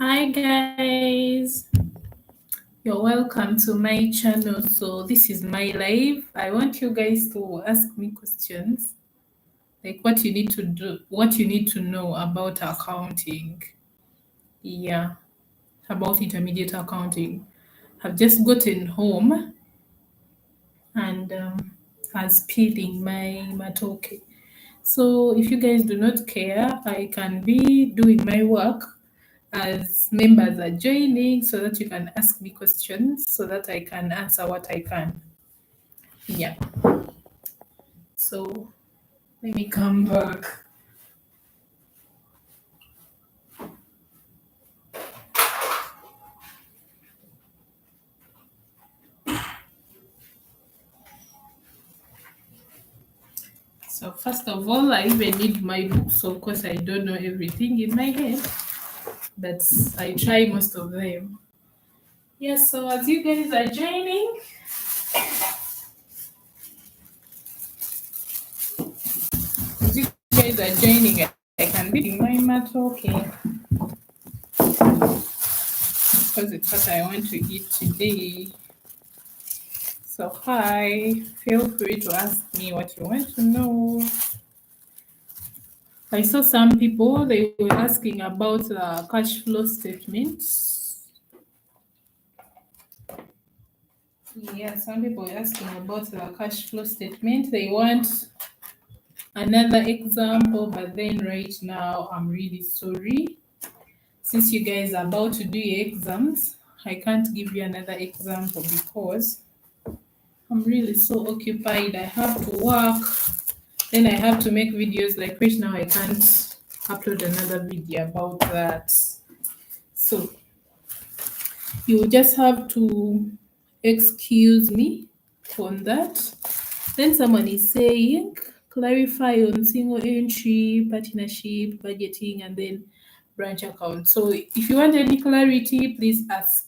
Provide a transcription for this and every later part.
Hi guys, you're welcome to my channel. So this is my live. I want you guys to ask me questions like what you need to do, what you need to know about accounting. Yeah, about intermediate accounting. I've just gotten home and has peeling my matoke. So if you guys do not care, I can be doing my work as members are joining so that you can ask me questions so that I can answer what I can. Yeah. So let me come back. So first of all, I even need my books. So of course I don't know everything in my head, but I try most of them. Yes, so as you guys are joining, as you guys are joining, I can be doing my math okay. Because it's what I want to eat today. So hi, feel free to ask me what you want to know. I saw some people they were asking about the cash flow statements. Yeah, some people were asking about the cash flow statement. They want another example, but then right now I'm really sorry. Since you guys are about to do your exams, I can't give you another example because I'm really so occupied. I have to work, then I have to make videos. Like right now, I can't upload another video about that. So you just have to excuse me on that. Then someone is saying clarify on single entry, partnership, budgeting, and then branch account. So if you want any clarity, please ask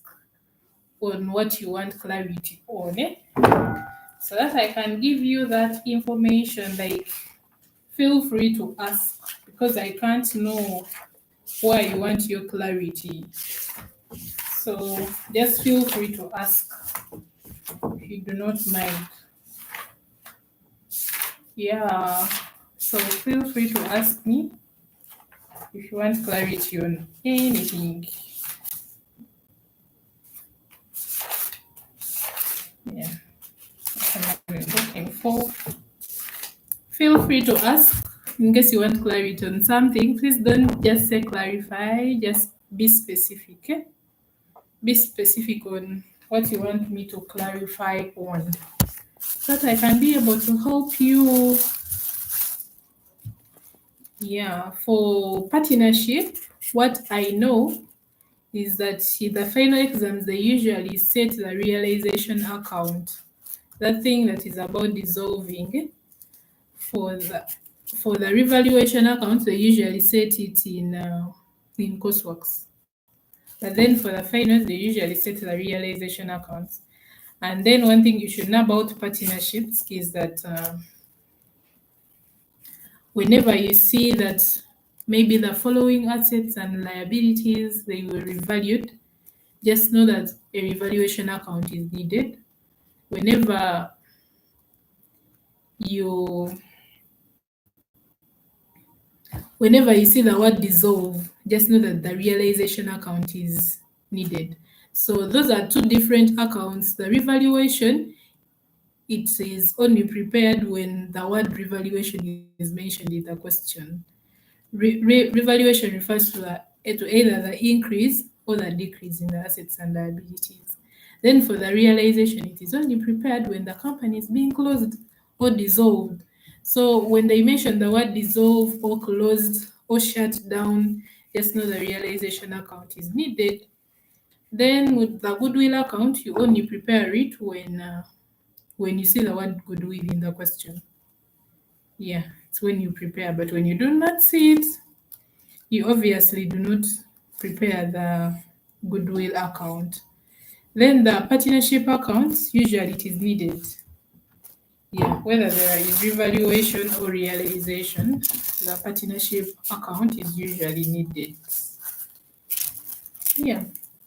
on what you want clarity on, so that I can give you that information. Like, feel free to ask because I can't know why you want your clarity. So just feel free to ask if you do not mind. Yeah. So feel free to ask me if you want clarity on anything. Yeah. That's what I'm looking for. Feel free to ask in case you want clarity on something. Please don't just say clarify, just be specific. Be specific on what you want me to clarify on, so that I can be able to help you. Yeah, for partnership, what I know is that in the final exams they usually set the realization account, that thing that is about dissolving. For the revaluation account, they usually set it in courseworks. But then for the finals, they usually set the realization accounts. And then one thing you should know about partnerships is that whenever you see that maybe the following assets and liabilities they were revalued, just know that a revaluation account is needed. Whenever you whenever you see the word dissolve, just know that the realization account is needed. So those are two different accounts. The revaluation, it is only prepared when the word revaluation is mentioned in the question. Revaluation refers to either the increase or the decrease in the assets and liabilities. Then for the realization, it is only prepared when the company is being closed or dissolved. So when they mention the word dissolve or closed or shut down, just know the realization account is needed. Then with the goodwill account, you only prepare it when you see the word goodwill in the question. Yeah, it's when you prepare, but when you do not see it, you obviously do not prepare the goodwill account. Then the partnership accounts, usually it is needed. Yeah, whether there is revaluation or realization, the partnership account is usually needed. Yeah.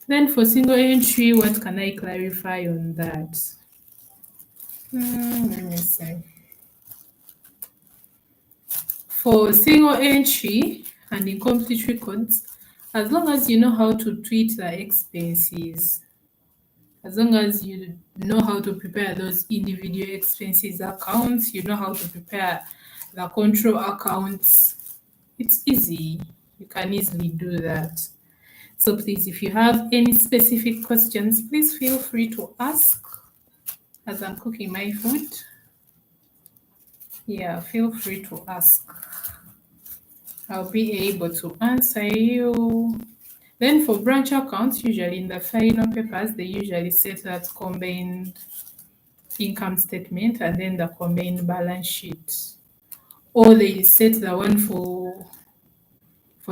Then for single entry, what can I clarify on that? Let me see. For single entry and incomplete records, as long as you know how to treat the expenses, as long as you know how to prepare those individual expenses accounts, you know how to prepare the control accounts, it's easy. You can easily do that. So please, if you have any specific questions, please feel free to ask as I'm cooking my food. Yeah, feel free to ask. I'll be able to answer you. Then for branch accounts, usually in the final papers, they usually set that combined income statement and then the combined balance sheet. Or they set the one for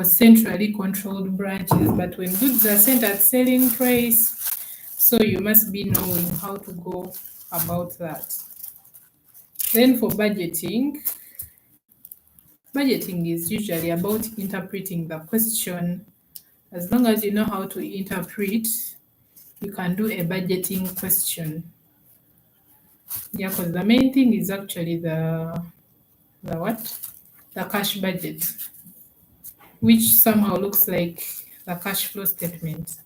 centrally controlled branches, but when goods are sent at selling price, so you must be knowing how to go about that. Then for budgeting is usually about interpreting the question. As long as you know how to interpret, you can do a budgeting question. Yeah, because the main thing is actually the what? The cash budget, which somehow looks like the cash flow statement.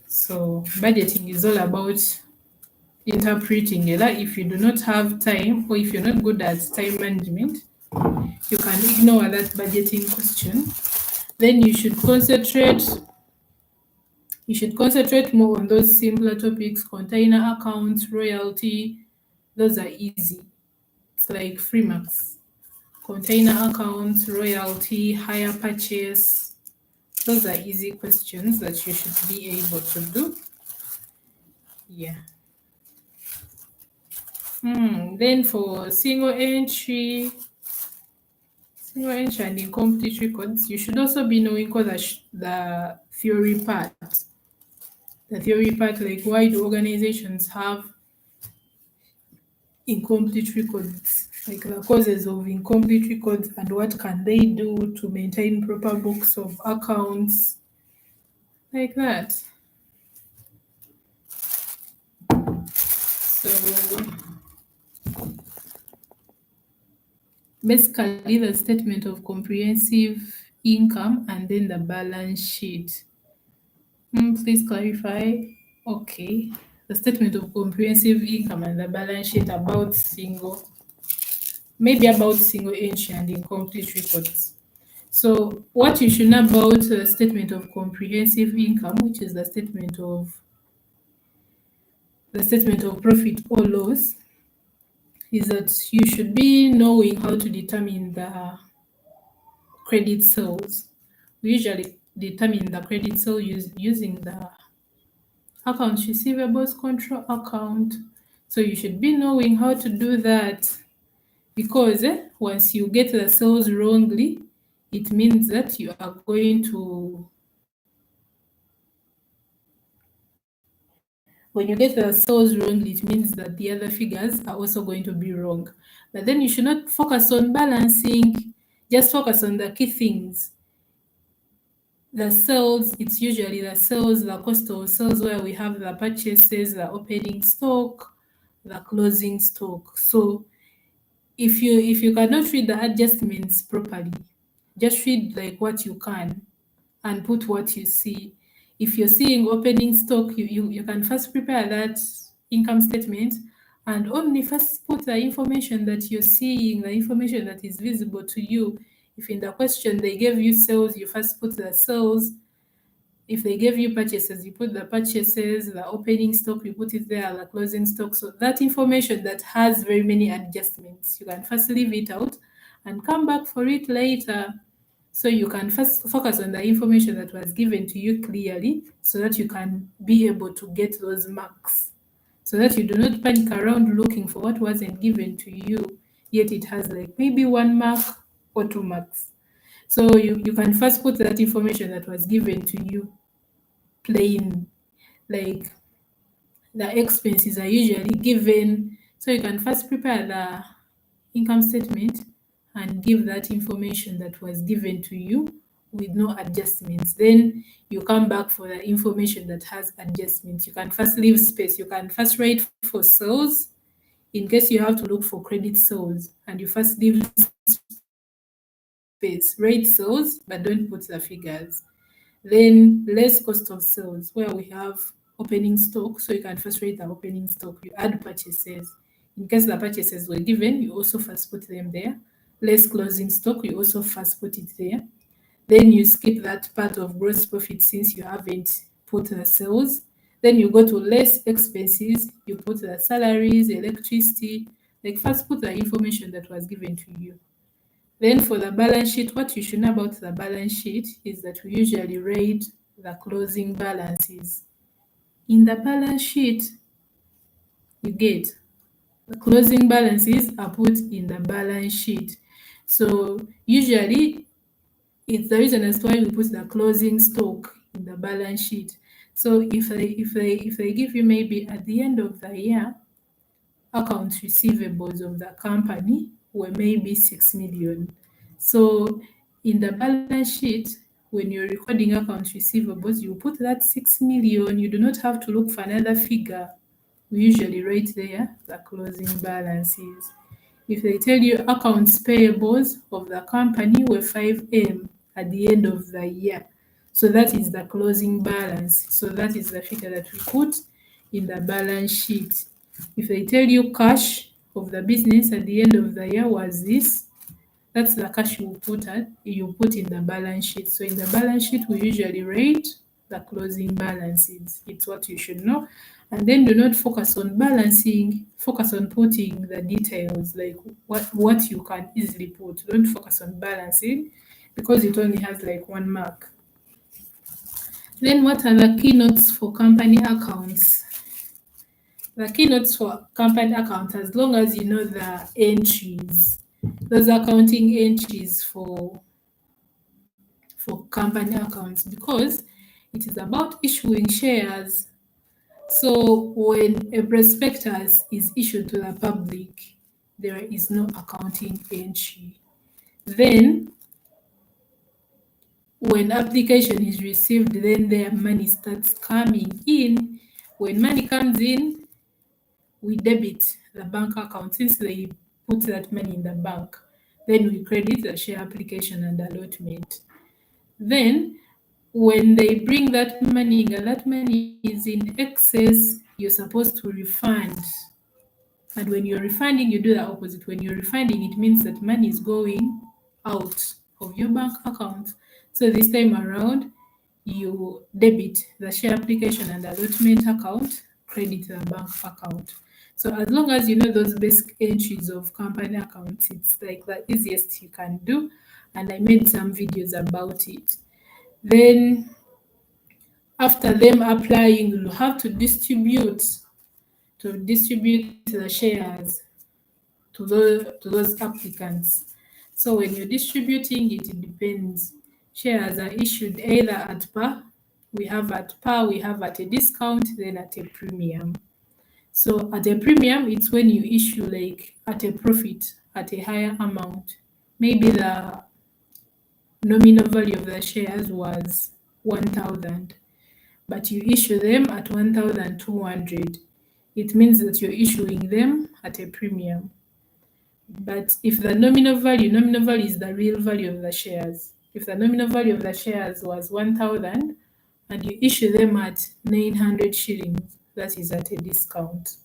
So budgeting is all about interpreting it. Like if you do not have time or if you're not good at time management, you can ignore that budgeting question. Then you should concentrate more on those simpler topics, container accounts, royalty. Those are easy. It's like free marks. Container accounts, royalty, hire purchase. Those are easy questions that you should be able to do. Yeah. Then for single entry and incomplete records, you should also be knowing the theory part. The theory part, like why do organizations have incomplete records, like the causes of incomplete records and what can they do to maintain proper books of accounts, like that. So basically the statement of comprehensive income and then the balance sheet. Please clarify. Okay. The statement of comprehensive income and the balance sheet maybe about single entry and incomplete records. So what you should know about the statement of comprehensive income, which is the statement of profit or loss, is that you should be knowing how to determine the credit sales. We usually determine the credit sale using the accounts receivables control account. So you should be knowing how to do that because once you get the sales wrongly, it means that you are going to when you get the sales wrong, it means that the other figures are also going to be wrong. But then you should not focus on balancing, just focus on the key things. The sales, it's usually the sales, the cost of sales, where we have the purchases, the opening stock, the closing stock. So if you cannot read the adjustments properly, just read like what you can and put what you see. If you're seeing opening stock, you can first prepare that income statement and only first put the information that you're seeing, the information that is visible to you. If in the question they gave you sales, you first put the sales. If they gave you purchases, you put the purchases, the opening stock, you put it there, the closing stock. So that information that has very many adjustments, you can first leave it out and come back for it later. So you can first focus on the information that was given to you clearly so that you can be able to get those marks. So that you do not panic around looking for what wasn't given to you, yet it has like maybe 1 mark or 2 marks. So you can first put that information that was given to you plain, like the expenses are usually given. So you can first prepare the income statement and give that information that was given to you with no adjustments. Then you come back for the information that has adjustments. You can first leave space. You can first write for sales in case you have to look for credit sales, and you first leave space, rate sales, but don't put the figures. Then less cost of sales, where we have opening stock, so you can first rate the opening stock. You add purchases. In case the purchases were given, you also first put them there. Less closing stock, you also first put it there. Then you skip that part of gross profit since you haven't put the sales. Then you go to less expenses, you put the salaries, electricity, like first put the information that was given to you. Then for the balance sheet, what you should know about the balance sheet is that we usually rate the closing balances. In the balance sheet, you get the closing balances are put in the balance sheet. So usually it's the reason as to why we put the closing stock in the balance sheet. So if they give you maybe at the end of the year, accounts receivables of the company were maybe 6 million. So in the balance sheet, when you're recording accounts receivables, you put that 6 million. You do not have to look for another figure. We usually write there the closing balances. If they tell you accounts payables of the company were 5M at the end of the year, so that is the closing balance. So that is the figure that we put in the balance sheet. If they tell you cash of the business at the end of the year was this, that's the cash you put in the balance sheet. So in the balance sheet, we usually rate the closing balances. It's what you should know. And then do not focus on balancing, focus on putting the details, like what you can easily put. Don't focus on balancing because it only has like 1 mark. Then what are the keynotes for company accounts? The keynotes for company accounts, as long as you know the entries, those accounting entries for company accounts, because it is about issuing shares. So when a prospectus is issued to the public, there is no accounting entry. Then when application is received, then their money starts coming in. When money comes in, we debit the bank account since they put that money in the bank. Then we credit the share application and allotment. Then when they bring that money and that money is in excess, you're supposed to refund. And when you're refunding, you do the opposite. When you're refunding, it means that money is going out of your bank account. So this time around, you debit the share application and allotment account, credit the bank account. So as long as you know those basic entries of company accounts, it's like the easiest you can do. And I made some videos about it. Then after them applying, you have to distribute the shares to those applicants. So when you're distributing it, it depends. Shares are issued either at par, we have at a discount, then at a premium. So at a premium, it's when you issue like at a profit, at a higher amount. Maybe the nominal value of the shares was 1,000, but you issue them at 1,200. It means that you're issuing them at a premium. But if the nominal value is the real value of the shares. If the nominal value of the shares was 1,000 and you issue them at 900 shillings, that is at a discount.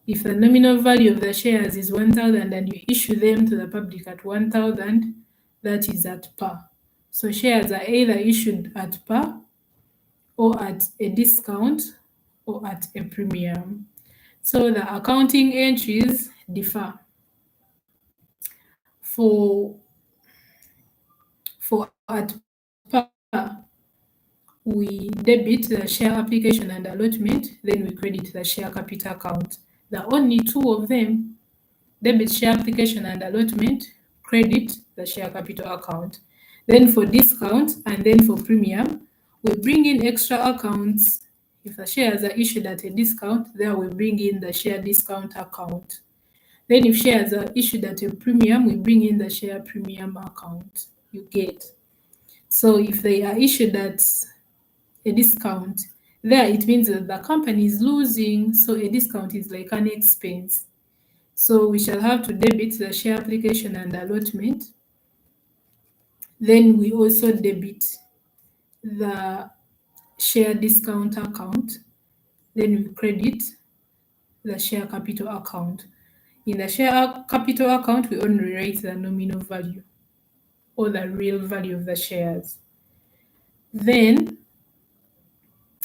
If the nominal value of the shares is 1,000 and you issue them to the public at 1,000, that is at par. So shares are either issued at par or at a discount or at a premium. So the accounting entries differ. For at par, we debit the share application and allotment, then we credit the share capital account. There are only two of them: debit share application and allotment, credit the share capital account. Then for discount and then for premium, we bring in extra accounts. If the shares are issued at a discount, there we bring in the share discount account. Then if shares are issued at a premium, we bring in the share premium account. You get. So if they are issued at a discount, there it means that the company is losing, so a discount is like an expense. So we shall have to debit the share application and allotment. Then we also debit the share discount account. Then we credit the share capital account. In the share capital account, we only write the nominal value or the real value of the shares. Then,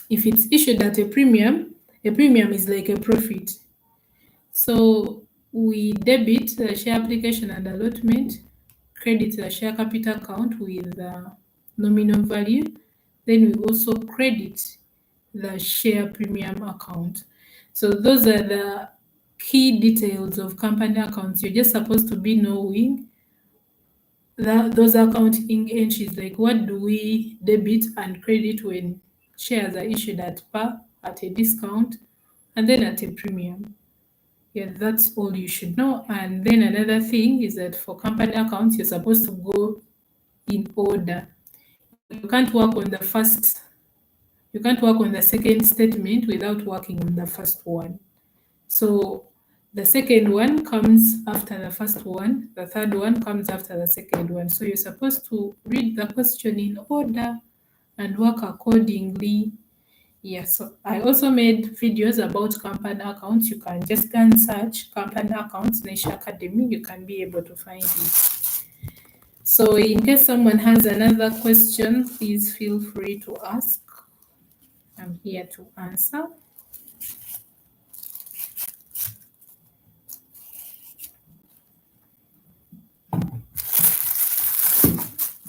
if it's issued at a premium is like a profit. So we debit the share application and allotment, credit the share capital account with the nominal value. Then we also credit the share premium account. So those are the key details of company accounts. You're just supposed to be knowing those accounting entries, like what do we debit and credit when shares are issued at par, at a discount, and then at a premium. Yeah, that's all you should know. And then another thing is that for company accounts, you're supposed to go in order. You can't work on the second statement without working on the first one. So the second one comes after the first one, the third one comes after the second one. So you're supposed to read the question in order and work accordingly. Yes, so I also made videos about company accounts. You can just go and search company accounts Nature Academy. You can be able to find it. So in case someone has another question, please feel free to ask. I'm here to answer.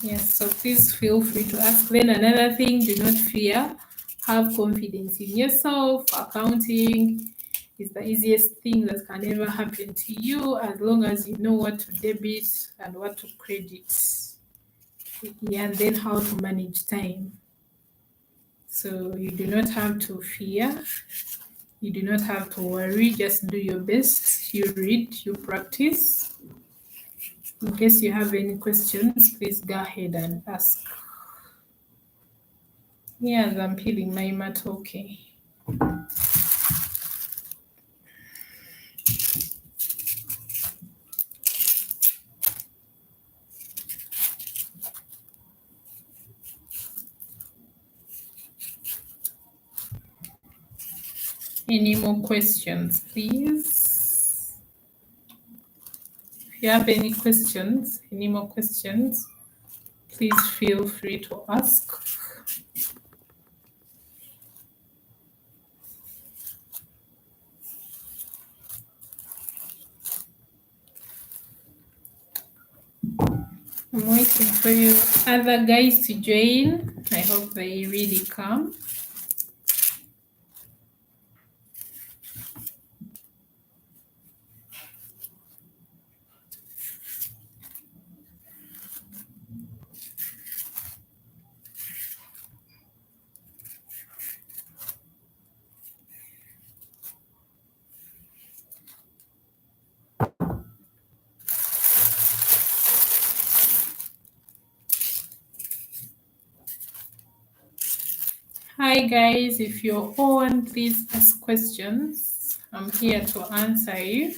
Yes, so please feel free to ask. Then another thing, do not fear. Have confidence in yourself. Accounting is the easiest thing that can ever happen to you as long as you know what to debit and what to credit. Yeah, and then how to manage time. So you do not have to fear. You do not have to worry. Just do your best. You read, you practice. In case you have any questions, please go ahead and ask. Yes, I'm peeling my matoke. Any more questions, please? If you have any more questions, please feel free to ask. I'm waiting for you other guys to join. I hope they really come. Hi guys, if you're on, please ask questions. I'm here to answer you.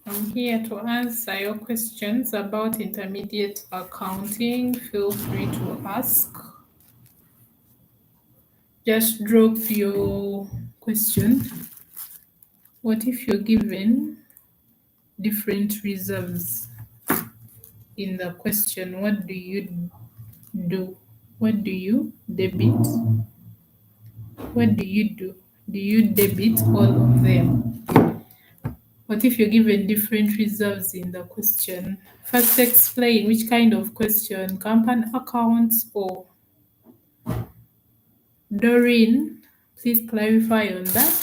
I'm here to answer your questions about intermediate accounting. Feel free to ask. Just drop your question. What if you're given different reserves in the question? What do you do? What do you debit? What do you do? Do you debit all of them? What if you're given different reserves in the question? First, explain which kind of question, company accounts or Doreen, please clarify on that.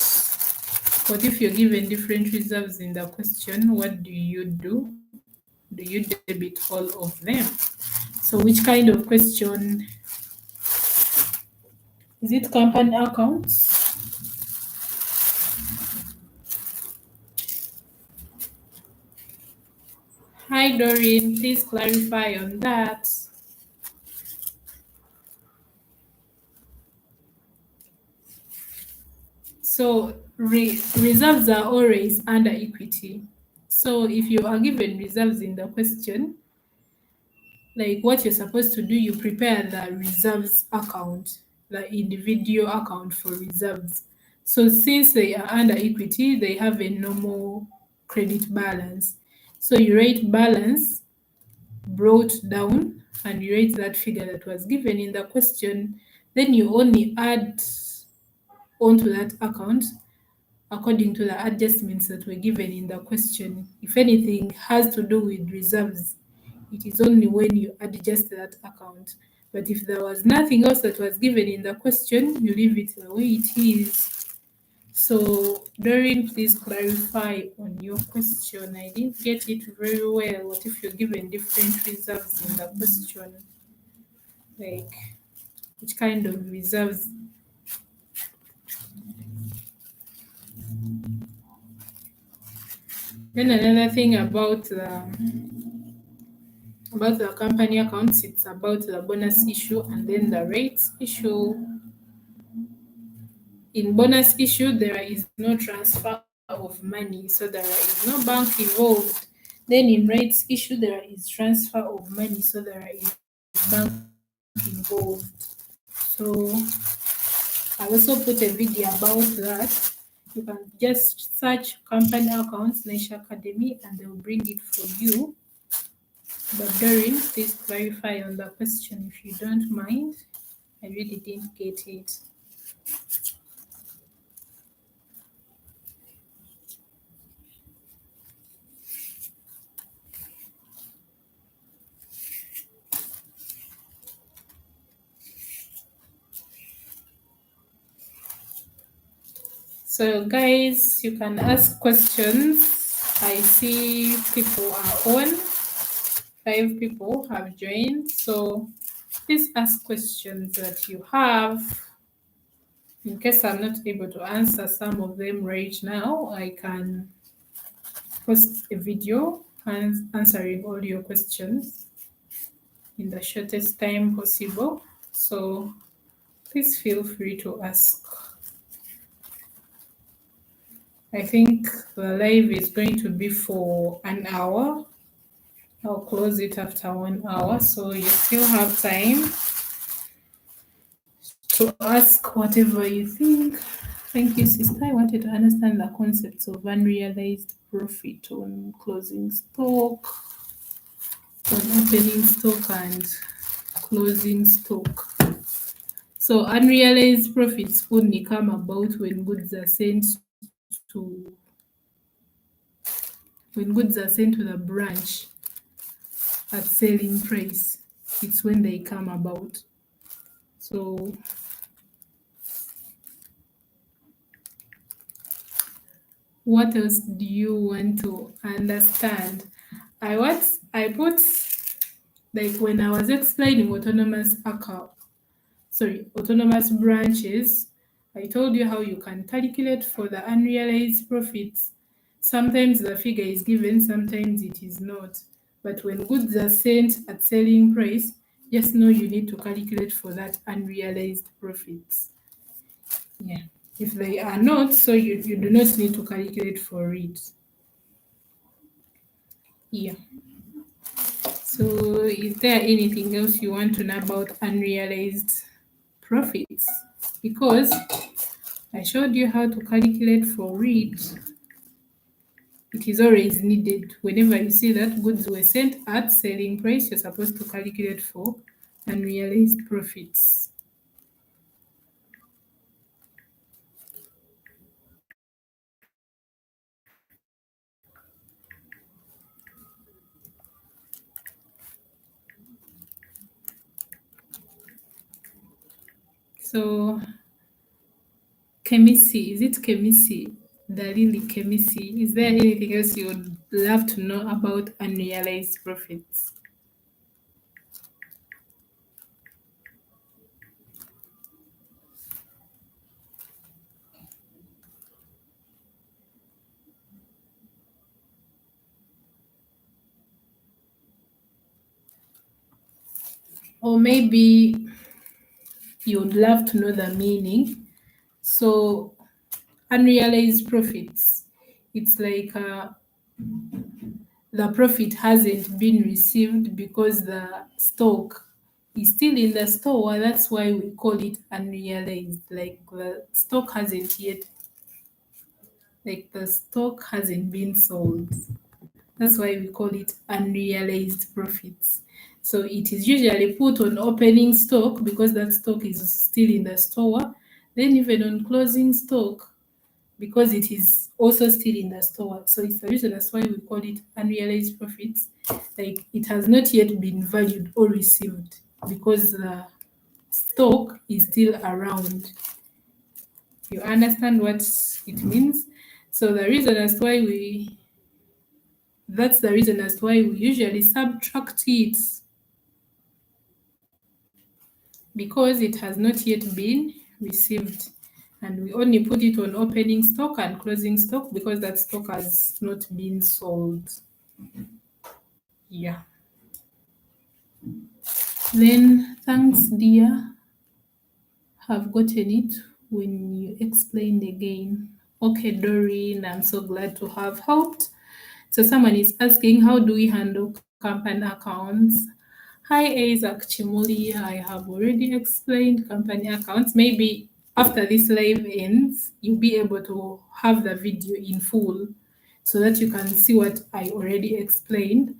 What if you're given different reserves in the question? What do you do? Do you debit all of them? So which kind of question? Is it company accounts? Hi Doreen, please clarify on that. So reserves are always under equity. So if you are given reserves in the question, like what you're supposed to do, you prepare the reserves account, the individual account for reserves. So since they are under equity, they have a normal credit balance. So you write balance brought down and you write that figure that was given in the question. Then you only add onto that account according to the adjustments that were given in the question. If anything has to do with reserves, it is only when you adjust that account. But if there was nothing else that was given in the question, you leave it the way it is. So, Doreen, please clarify on your question. I didn't get it very well. What if you're given different reserves in the question? Like, which kind of reserves? Then another thing about the company accounts, it's about the bonus issue and then the rates issue. In bonus issue, there is no transfer of money, so there is no bank involved. Then in rates issue, there is transfer of money, so there is bank involved. So I also put a video about that. You can just search company accounts Niche Academy and they'll bring it for you. But Doreen, please clarify on the question if you don't mind. I really didn't get it. So guys, you can ask questions. I see people are on. 5 people have joined. So please ask questions that you have. In case I'm not able to answer some of them right now, I can post a video answering all your questions in the shortest time possible. So please feel free to ask. I think the live is going to be for an hour. I'll close it after 1 hour, so you still have time to ask whatever you think. Thank you, sister. I wanted to understand the concepts of unrealized profit on closing stock, on opening stock, and closing stock. So, unrealized profits only come about to when goods are sent to the branch at selling price. It's when they come about. So what else do you want to understand? I put like when I was explaining autonomous branches, I told you how you can calculate for the unrealized profits. Sometimes the figure is given, sometimes it is not. But when goods are sent at selling price, just know you need to calculate for that unrealized profits. Yeah. If they are not, so you do not need to calculate for it. Yeah. So is there anything else you want to know about unrealized profits? Because I showed you how to calculate for it. It is always needed. Whenever you see that goods were sent at selling price, you're supposed to calculate for unrealized profits. So Kemisi, is it Kemisi? Dalili Kemisi. Is there anything else you would love to know about unrealized profits? or maybe you would love to know the meaning. So unrealized profits, it's like the profit hasn't been received because the stock is still in the store. That's why we call it unrealized. Like the stock hasn't been sold. That's why we call it unrealized profits. So it is usually put on opening stock because that stock is still in the store. Then even on closing stock because it is also still in the store. So it's the reason that's why we call it unrealized profits. Like it has not yet been valued or received because the stock is still around. You understand what it means? So that's the reason as to why we usually subtract it because it has not yet been received. And we only put it on opening stock and closing stock because that stock has not been sold. Yeah. Then thanks, dear. Have gotten it when you explained again. Okay, Doreen, I'm so glad to have helped. So someone is asking, how do we handle company accounts? Hi, Isaac Chimuli. I have already explained company accounts. Maybe after this live ends, you'll be able to have the video in full so that you can see what I already explained.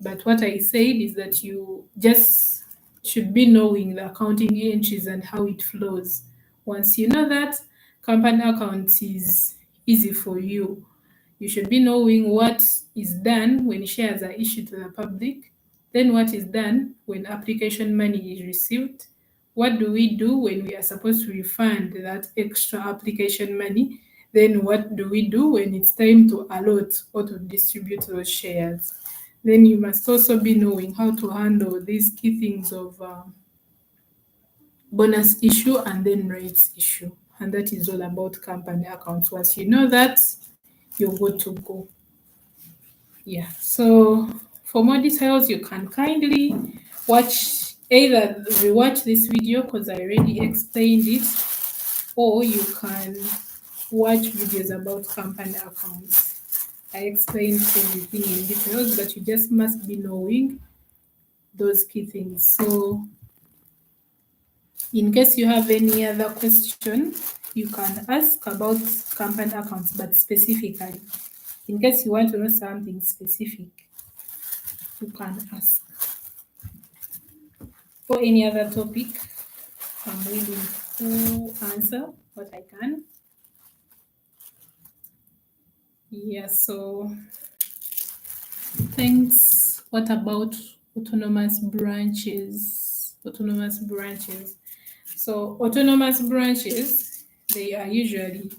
But what I said is that you just should be knowing the accounting entries and how it flows. Once you know that, company accounts is easy for you. You should be knowing what is done when shares are issued to the public, then what is done when application money is received. What do we do when we are supposed to refund that extra application money? Then what do we do when it's time to allot or to distribute those shares? Then you must also be knowing how to handle these key things of bonus issue and then rights issue. And that is all about company accounts. Once you know that, you're good to go. Yeah. So for more details, you can kindly either rewatch this video because I already explained it, or you can watch videos about company accounts. I explained everything in details, but you just must be knowing those key things. So in case you have any other question, you can ask about company accounts, but specifically, in case you want to know something specific, you can ask. For any other topic, I'm willing to answer what I can. Yeah, so thanks. What about autonomous branches? Autonomous branches. So autonomous branches, they are usually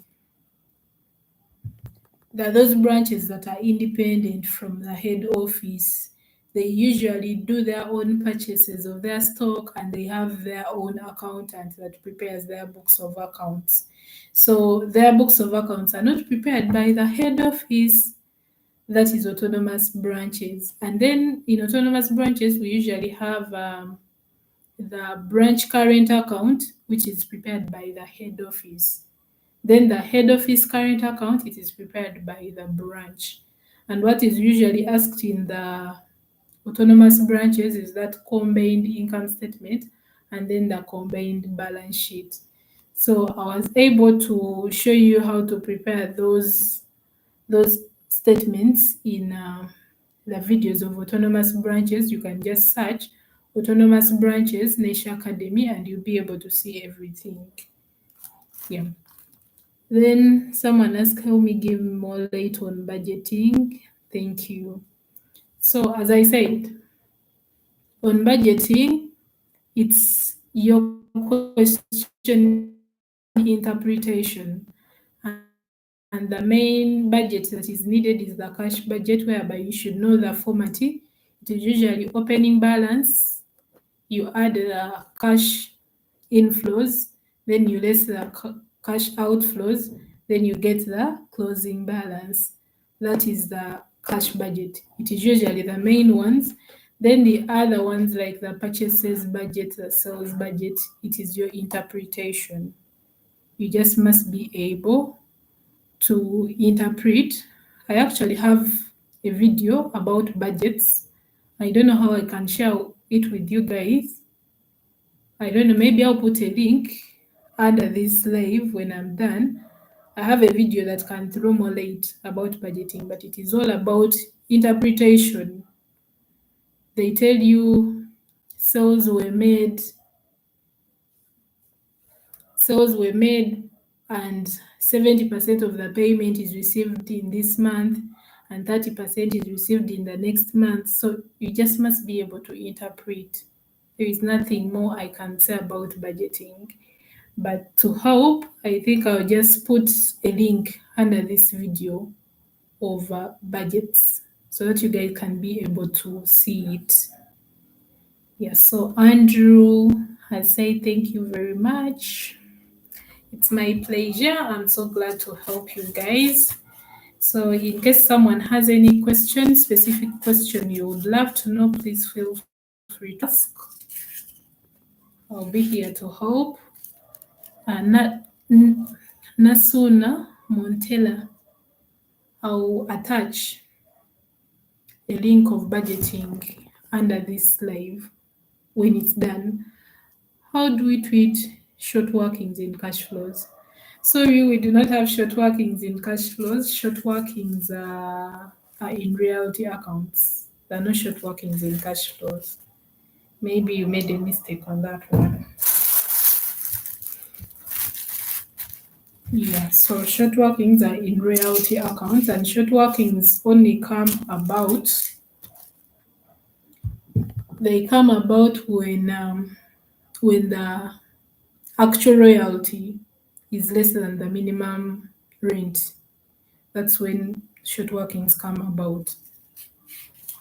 those branches that are independent from the head office. They usually do their own purchases of their stock and they have their own accountant that prepares their books of accounts. So their books of accounts are not prepared by the head office, that is autonomous branches. And then in autonomous branches, we usually have the branch current account, which is prepared by the head office. Then the head office current account, it is prepared by the branch. And what is usually asked in the autonomous branches is that combined income statement and then the combined balance sheet. So I was able to show you how to prepare those statements in the videos of autonomous branches. You can just search autonomous branches Nation Academy and you'll be able to see everything. Yeah. Then someone asked, help me give more light on budgeting. Thank you. So as I said, on budgeting, it's your question interpretation. And the main budget that is needed is the cash budget, whereby you should know the formatting. It is usually opening balance, you add the cash inflows, then you less the cash outflows, then you get the closing balance. That is the cash budget. It is usually the main ones Then the other ones like the purchases budget, the sales budget, it is your interpretation. You just must be able to interpret. I actually have a video about budgets. I don't know how I can share it with you guys. I don't know, maybe I'll put a link under this live when I'm done. I have a video that can throw more light about budgeting, but it is all about interpretation. They tell you sales were made, and 70% of the payment is received in this month and 30% is received in the next month. So you just must be able to interpret. There is nothing more I can say about budgeting. But to help, I think I'll just put a link under this video of budgets so that you guys can be able to see it. Yes, so Andrew has said thank you very much. It's my pleasure. I'm so glad to help you guys. So in case someone has any questions, specific question you would love to know, please feel free to ask. I'll be here to help. Nasuna Montella, I'll attach a link of budgeting under this live when it's done. How do we treat short workings in cash flows? Sorry, we do not have short workings in cash flows. Short workings are in reality accounts. There are no short workings in cash flows. Maybe you made a mistake on that one. Yeah, so short workings are in reality accounts, and short workings only come about. They come about when the actual royalty is less than the minimum rent. That's when short workings come about.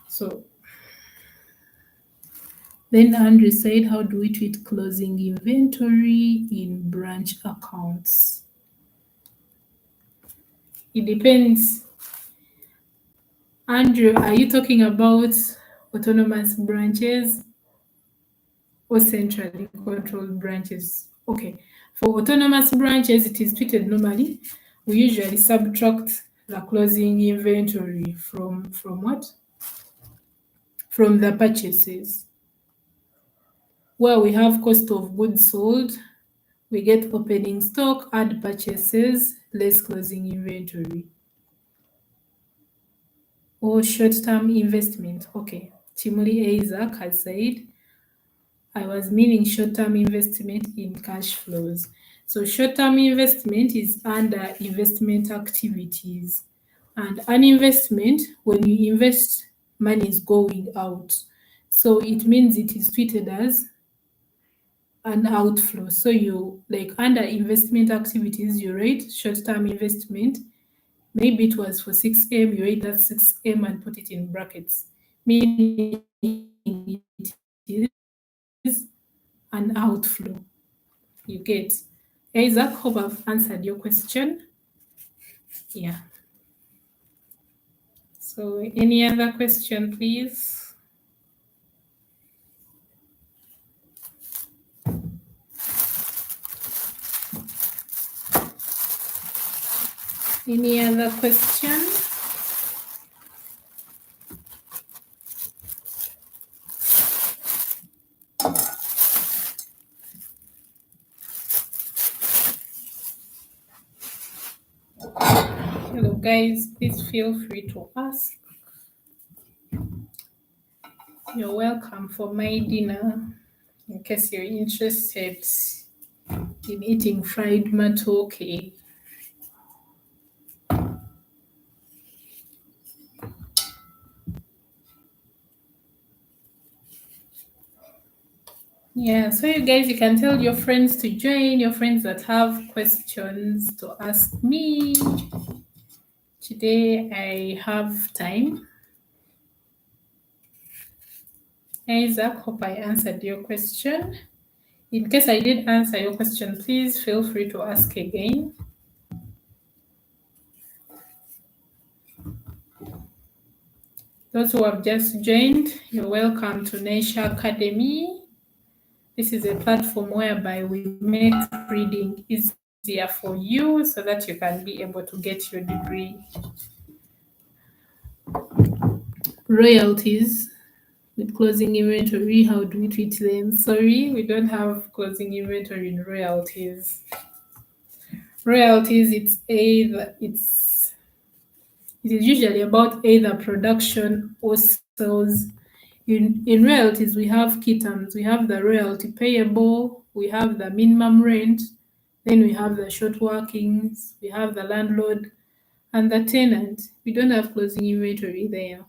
So then Andrew said, how do we treat closing inventory in branch accounts? It depends. Andrew, are you talking about autonomous branches or centrally controlled branches? Okay. For autonomous branches, it is treated normally. We usually subtract the closing inventory from what? From the purchases. Where we have cost of goods sold, we get opening stock, add purchases, less closing inventory. Or short-term investment. Okay. Chimuli Isaac has said, I was meaning short-term investment in cash flows. So short-term investment is under investment activities. And an investment, when you invest, money is going out. So it means it is treated as an outflow. So you, like under investment activities, you write short-term investment. Maybe it was for 6M, you write that 6M and put it in brackets, meaning it is an outflow. You get. Isaac, hope I've answered your question. Yeah. So any other question, please? Any other question? Hello guys, please feel free to ask. You're welcome for my dinner in case you're interested in eating fried matoke. Yeah, so you guys, you can tell your friends to join, your friends that have questions to ask me. Today I have time. Isaac, hope I answered your question. In case I did answer your question, please feel free to ask again. Those who have just joined, you're welcome to Nature Academy. This is a platform whereby we make reading easier for you so that you can be able to get your degree. Royalties with closing inventory, how do we treat them? Sorry, we don't have closing inventory in royalties. Royalties, it is usually about either production or sales. In royalties, we have key terms. We have the royalty payable, we have the minimum rent, then we have the short workings, we have the landlord and the tenant. We don't have closing inventory there.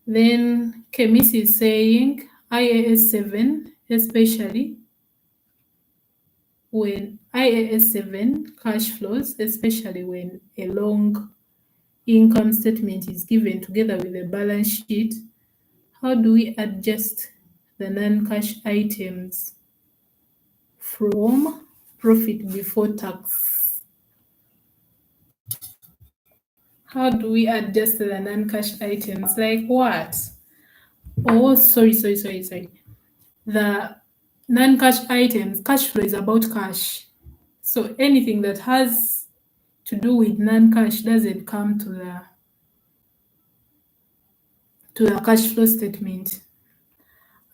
Then Kemis is saying IAS 7, especially when IAS 7 cash flows, especially when a long income statement is given together with a balance sheet, how do we adjust the non-cash items from profit before tax? How do we adjust the non-cash items? Like what? Oh, sorry. The non-cash items, cash flow is about cash. So anything that has to do with non-cash doesn't come to the cash flow statement.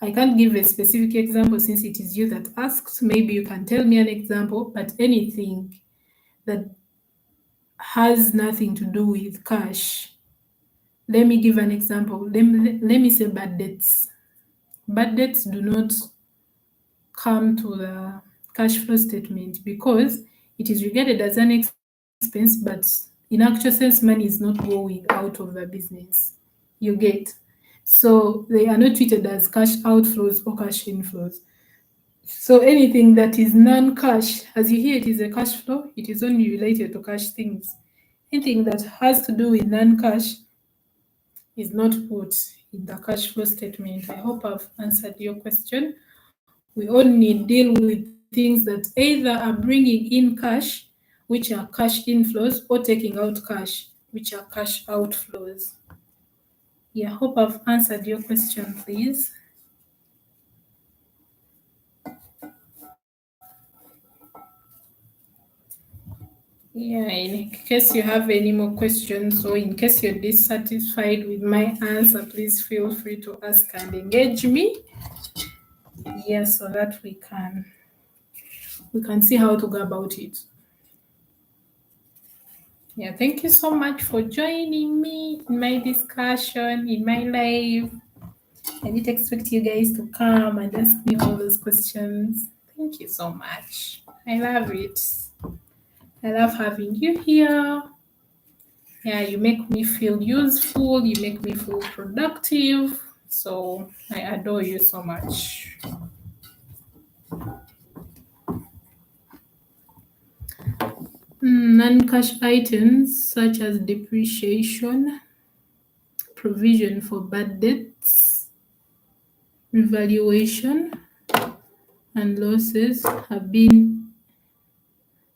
I can't give a specific example since it is you that asked. Maybe you can tell me an example, but anything that has nothing to do with cash. Let me give an example. Let me say bad debts. Bad debts do not come to the cash flow statement because it is regarded as an expense, but in actual sense, money is not going out of the business. You get? So they are not treated as cash outflows or cash inflows. So anything that is non-cash, as you hear, it is a cash flow, it is only related to cash things. Anything that has to do with non-cash is not put in the cash flow statement. I hope I've answered your question. We only deal with things that either are bringing in cash, which are cash inflows, or taking out cash, which are cash outflows. Yeah, hope I've answered your question, please. Yeah, in case you have any more questions or in case you're dissatisfied with my answer, please feel free to ask and engage me. Yes, so that we can see how to go about it. Yeah, thank you so much for joining me in my discussion, in my live. I didn't expect you guys to come and ask me all those questions. Thank you so much. I love it. I love having you here. Yeah, you make me feel useful, you make me feel productive. So I adore you so much. Non-cash items such as depreciation, provision for bad debts, revaluation, and losses have been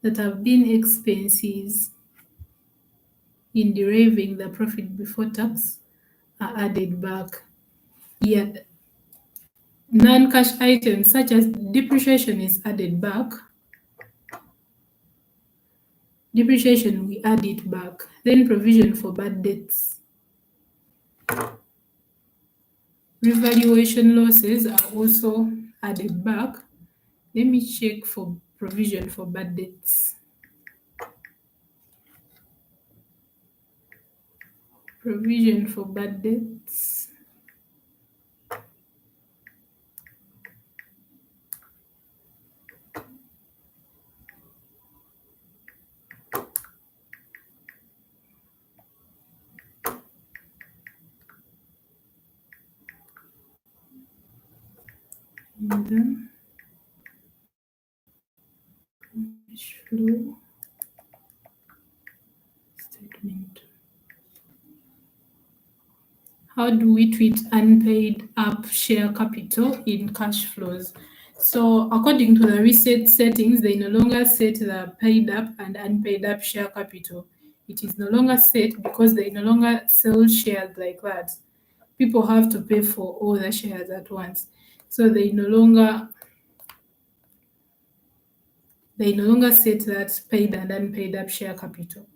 expenses in deriving the profit before tax are added back. Yet non-cash items such as depreciation is added back. Depreciation, we add it back. Then provision for bad debts. Revaluation losses are also added back. Let me check for provision for bad debts. Provision for bad debts. And then cash flow statement. How do we treat unpaid up share capital in cash flows? So according to the reset settings, they no longer set the paid up and unpaid up share capital. It is no longer set because they no longer sell shares like that. People have to pay for all the shares at once. So they no longer set that paid and unpaid up share capital.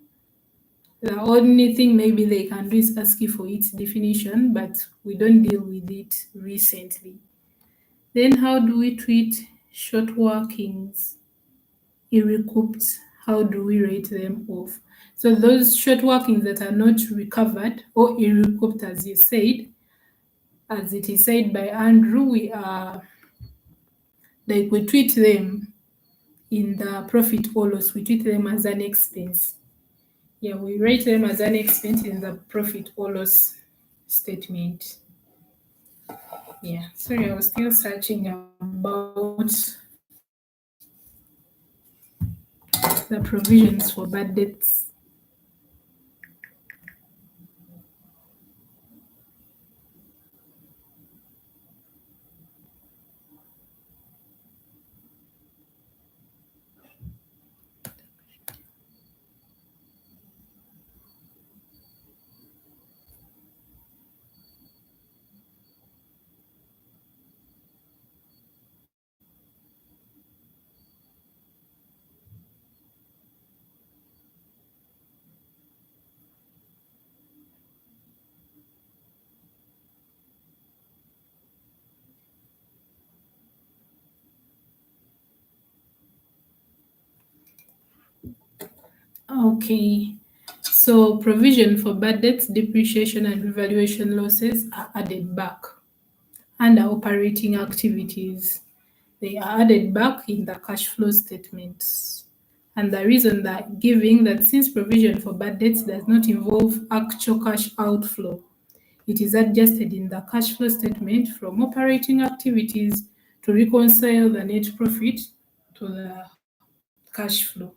The only thing maybe they can do is ask you for its definition, but we don't deal with it recently. Then how do we treat short workings, irrecouped? How do we rate them off? So those short workings that are not recovered or irrecouped, as you said, as it is said by Andrew, we treat them in the profit or loss, we treat them as an expense. Yeah, we rate them as an expense in the profit or loss statement. Yeah, sorry, I was still searching about the provisions for bad debts. Okay, so provision for bad debts, depreciation, and revaluation losses are added back under operating activities. They are added back in the cash flow statements. And the reason that giving that since provision for bad debts does not involve actual cash outflow, it is adjusted in the cash flow statement from operating activities to reconcile the net profit to the cash flow.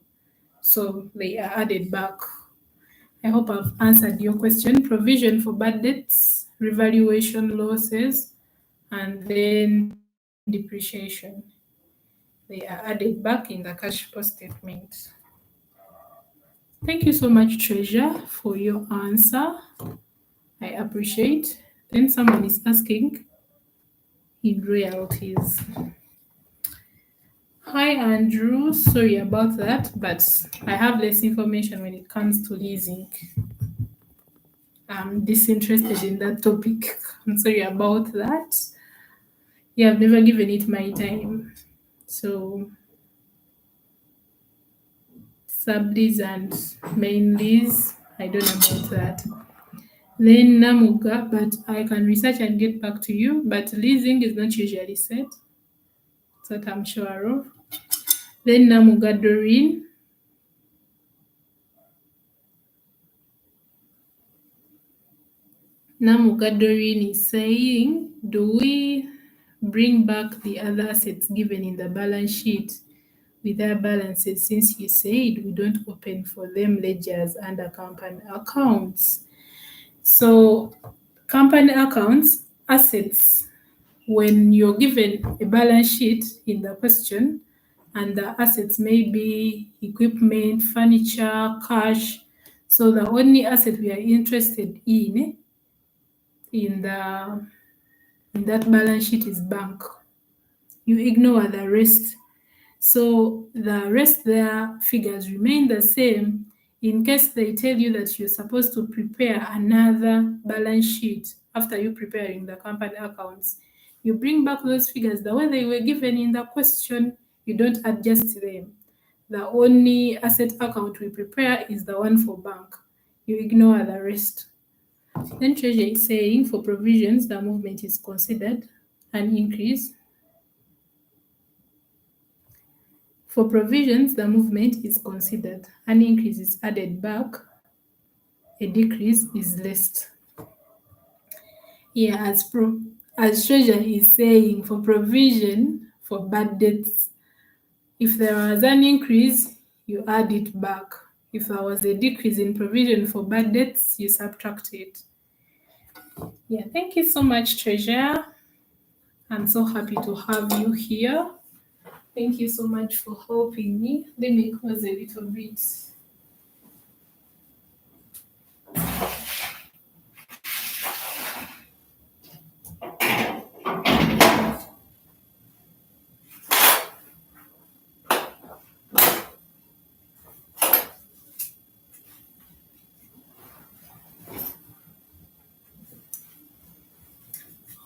So they are added back. I hope I've answered your question. Provision for bad debts, revaluation losses, and then depreciation. They are added back in the cash flow statement. Thank you so much, Treasure, for your answer. I appreciate. Then someone is asking in royalties. Hi, Andrew. Sorry about that, but I have less information when it comes to leasing. I'm disinterested in that topic. I'm sorry about that. Yeah, I've never given it my time. So, sublease and main lease, I don't know about that. Then Namuga, but I can research and get back to you. But leasing is not usually set. That I'm sure of. Then Namuga Doreen. Namuga Doreen is saying, do we bring back the other assets given in the balance sheet with their balances since you said we don't open for them ledgers under company accounts? So company accounts, assets, when you're given a balance sheet in the question and the assets may be equipment, furniture, cash. So the only asset we are interested in that balance sheet is bank. You ignore the rest. So the rest their figures remain the same in case they tell you that you're supposed to prepare another balance sheet after you preparing the company accounts. You bring back those figures the way they were given in the question, you don't adjust them. The only asset account we prepare is the one for bank. You ignore the rest. Then Treasury is saying for provisions, the movement is considered an increase. For provisions, the movement is considered. An increase is added back. A decrease is less. Yeah, as Treasury is saying, for provision for bad debts, if there was an increase, you add it back. If there was a decrease in provision for bad debts, you subtract it. Yeah, thank you so much, Treasure. I'm so happy to have you here. Thank you so much for helping me. Let me close a little bit.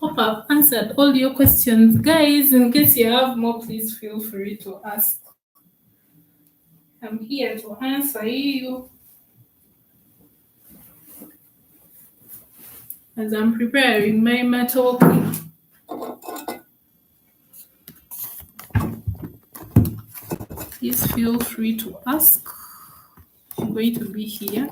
Hope I've answered all your questions, guys. In case you have more, please feel free to ask. I'm here to answer you as I'm preparing my talk. Please feel free to ask. I'm going to be here.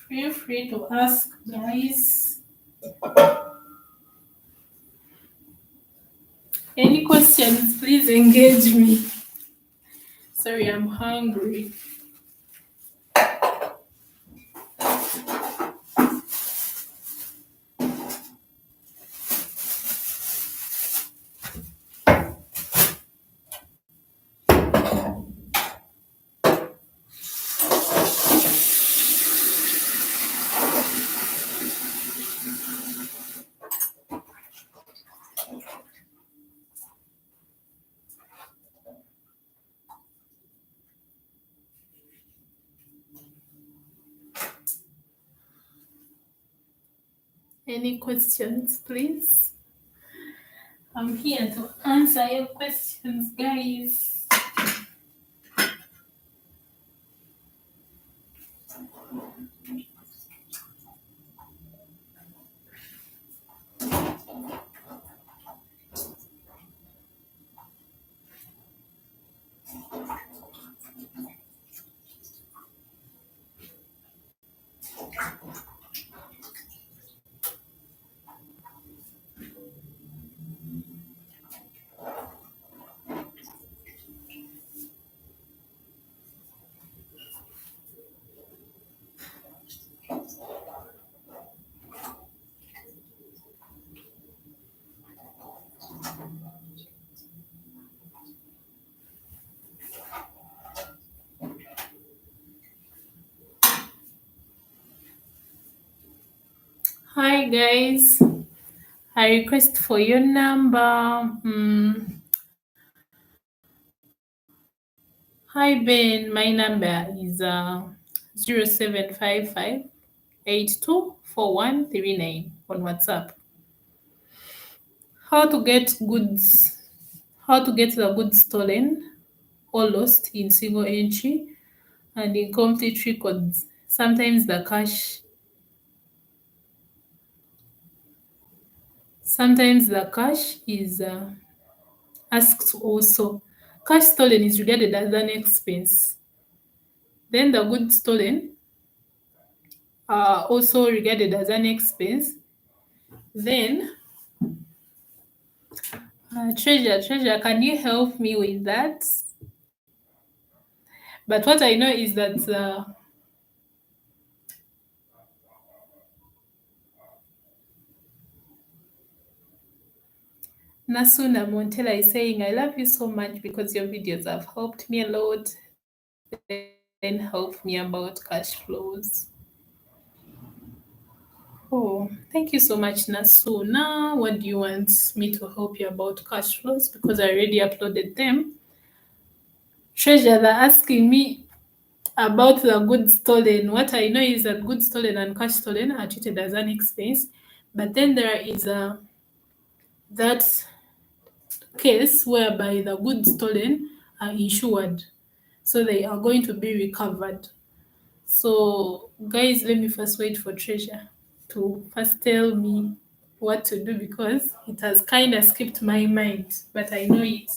Feel free to ask, guys. Any questions, please engage me. Sorry, I'm hungry. Any questions, please? I'm here to answer your questions, guys. Hi, guys. I request for your number. Hi, Ben. My number is 0755 824139 on WhatsApp. How to get goods, how to get the goods stolen or lost in single entry and incomplete records. Sometimes the cash is asked also. Cash stolen is regarded as an expense. Then the goods stolen are also regarded as an expense. Then treasure, can you help me with that? But what I know is that Nasuna Montella is saying, I love you so much because your videos have helped me a lot and helped me about cash flows. Oh, thank you so much, Nasuna. What do you want me to help you about cash flows? Because I already uploaded them. Treasure, they're asking me about the goods stolen. What I know is that goods stolen and cash stolen are treated as an expense, but then there is that case whereby the goods stolen are insured, so they are going to be recovered. So, guys, let me first wait for Treasure to first tell me what to do because it has kind of skipped my mind, but I know it.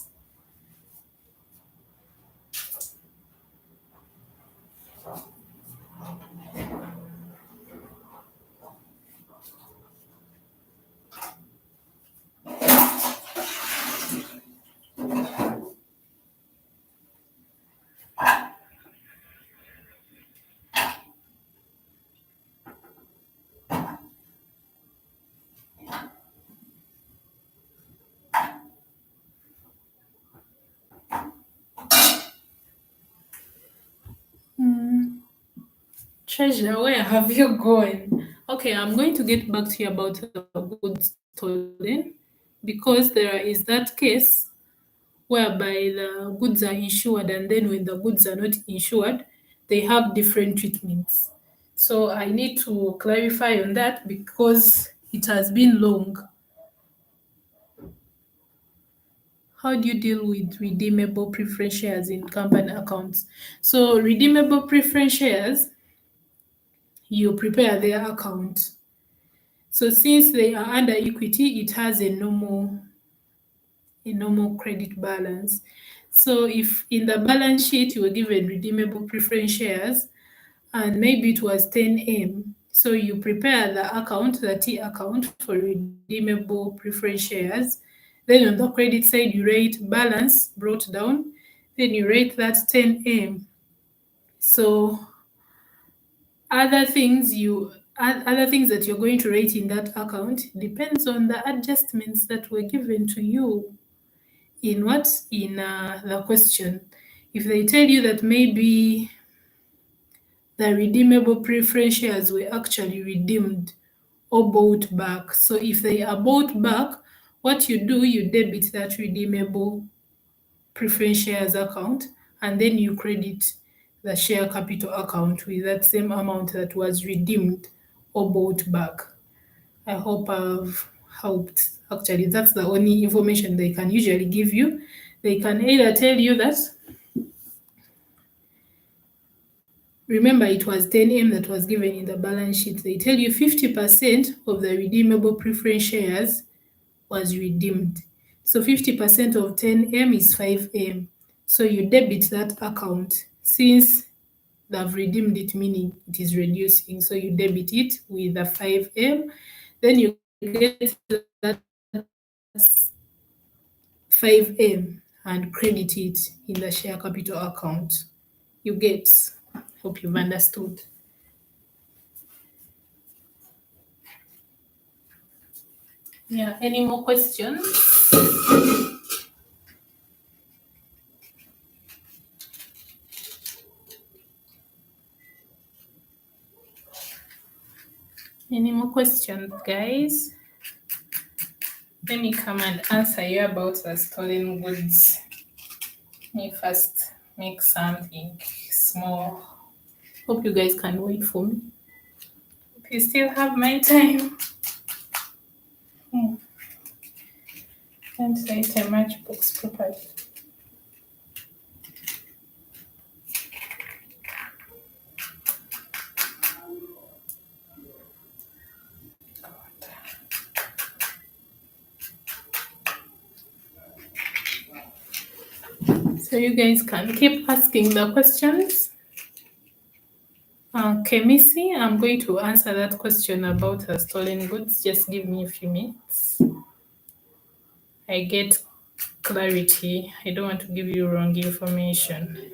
Treasure, where have you gone? Okay, I'm going to get back to you about goods stolen because there is that case whereby the goods are insured and then when the goods are not insured, they have different treatments. So I need to clarify on that because it has been long. How do you deal with redeemable preference shares in company accounts? So redeemable preference shares, you prepare their account. So since they are under equity, it has a normal credit balance. So if in the balance sheet you were given redeemable preference shares and maybe it was 10M, so you prepare the account, the T account for redeemable preference shares. Then on the credit side, you rate balance brought down. Then you rate that 10M. So other things that you're going to rate in that account depends on the adjustments that were given to you in the question. If they tell you that maybe the redeemable preference shares were actually redeemed or bought back, so if they are bought back, what you do, you debit that redeemable preference shares account and then you credit the share capital account with that same amount that was redeemed or bought back. I hope I've helped. Actually, that's the only information they can usually give you. They can either tell you that, remember, it was 10M that was given in the balance sheet. They tell you 50% of the redeemable preference shares was redeemed. So 50% of 10M is 5M. So you debit that account since they've redeemed it, meaning it is reducing. So you debit it with the 5M. Then you get that 5M and credit it in the share capital account. You get. Hope you've understood. Yeah, any more questions? Any more questions, guys? Let me come and answer you about the stolen goods. Let me first make something small. Hope you guys can wait for me. Hope you still have my time. Can't write a matchbox properly. So you guys can keep asking the questions. Kemisi, I'm going to answer that question about the stolen goods. Just give me a few minutes. I get clarity. I don't want to give you wrong information.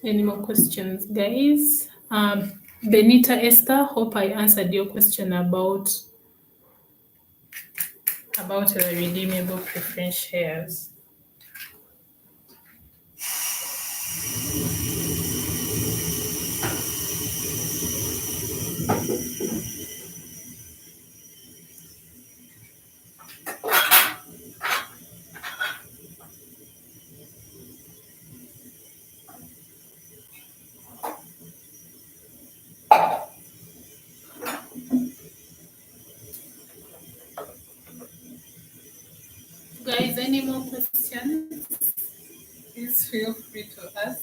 Any more questions, guys? Benita Esther, hope I answered your question about the redeemable preference shares. Guys, any more questions? Please feel free to ask.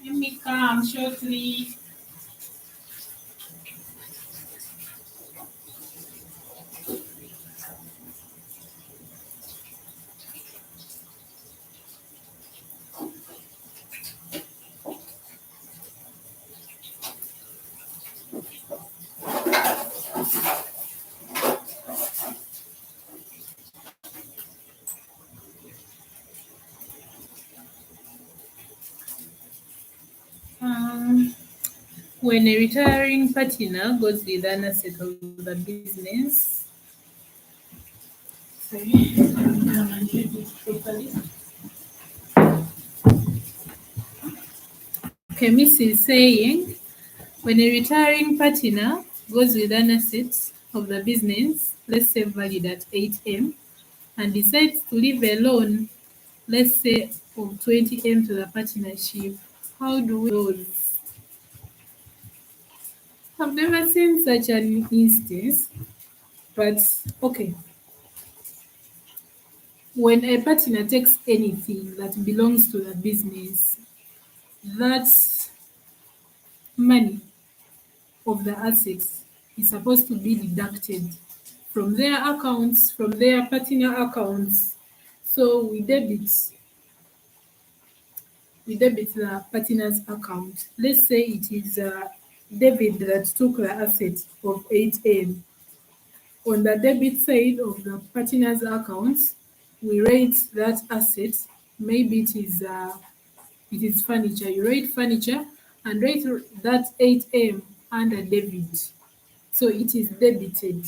Let me come shortly. Um, when a retiring partner goes with an asset of the business, sorry, let me come and read it properly. Okay, Miss is saying when a retiring partner goes with an asset of the business, let's say valued at 8M, and decides to leave a loan, let's say of 20M to the partnership, how do we those? I've never seen such an instance, but okay. When a partner takes anything that belongs to the business, that money of the assets is supposed to be deducted from their accounts, from their partner accounts. So we debit the partner's account. Let's say it is David that took the asset of 8M. On the debit side of the partner's account, we rate that asset. Maybe it is furniture. You rate furniture and rate that 8M under debit. So it is debited.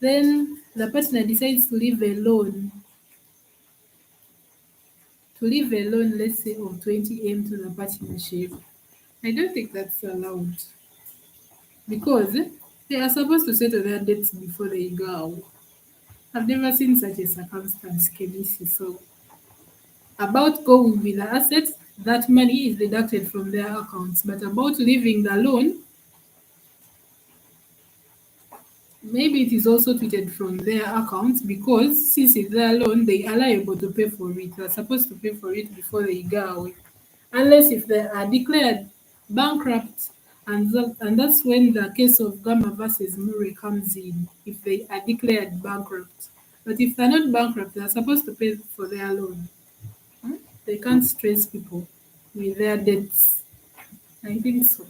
Then the partner decides to leave a loan, let's say of 20M to the partnership. I don't think that's allowed because they are supposed to settle their debts before they go out. I've never seen such a circumstance, Kebisi. So about going with the assets, that money is deducted from their accounts. But about leaving the loan, maybe it is also treated from their accounts because since it's their loan, they are liable to pay for it. They are supposed to pay for it before they go away. Unless if they are declared bankrupt, and that's when the case of Gamma versus Murray comes in, if they are declared bankrupt. But if they're not bankrupt, they're supposed to pay for their loan. They can't stress people with their debts. I think so.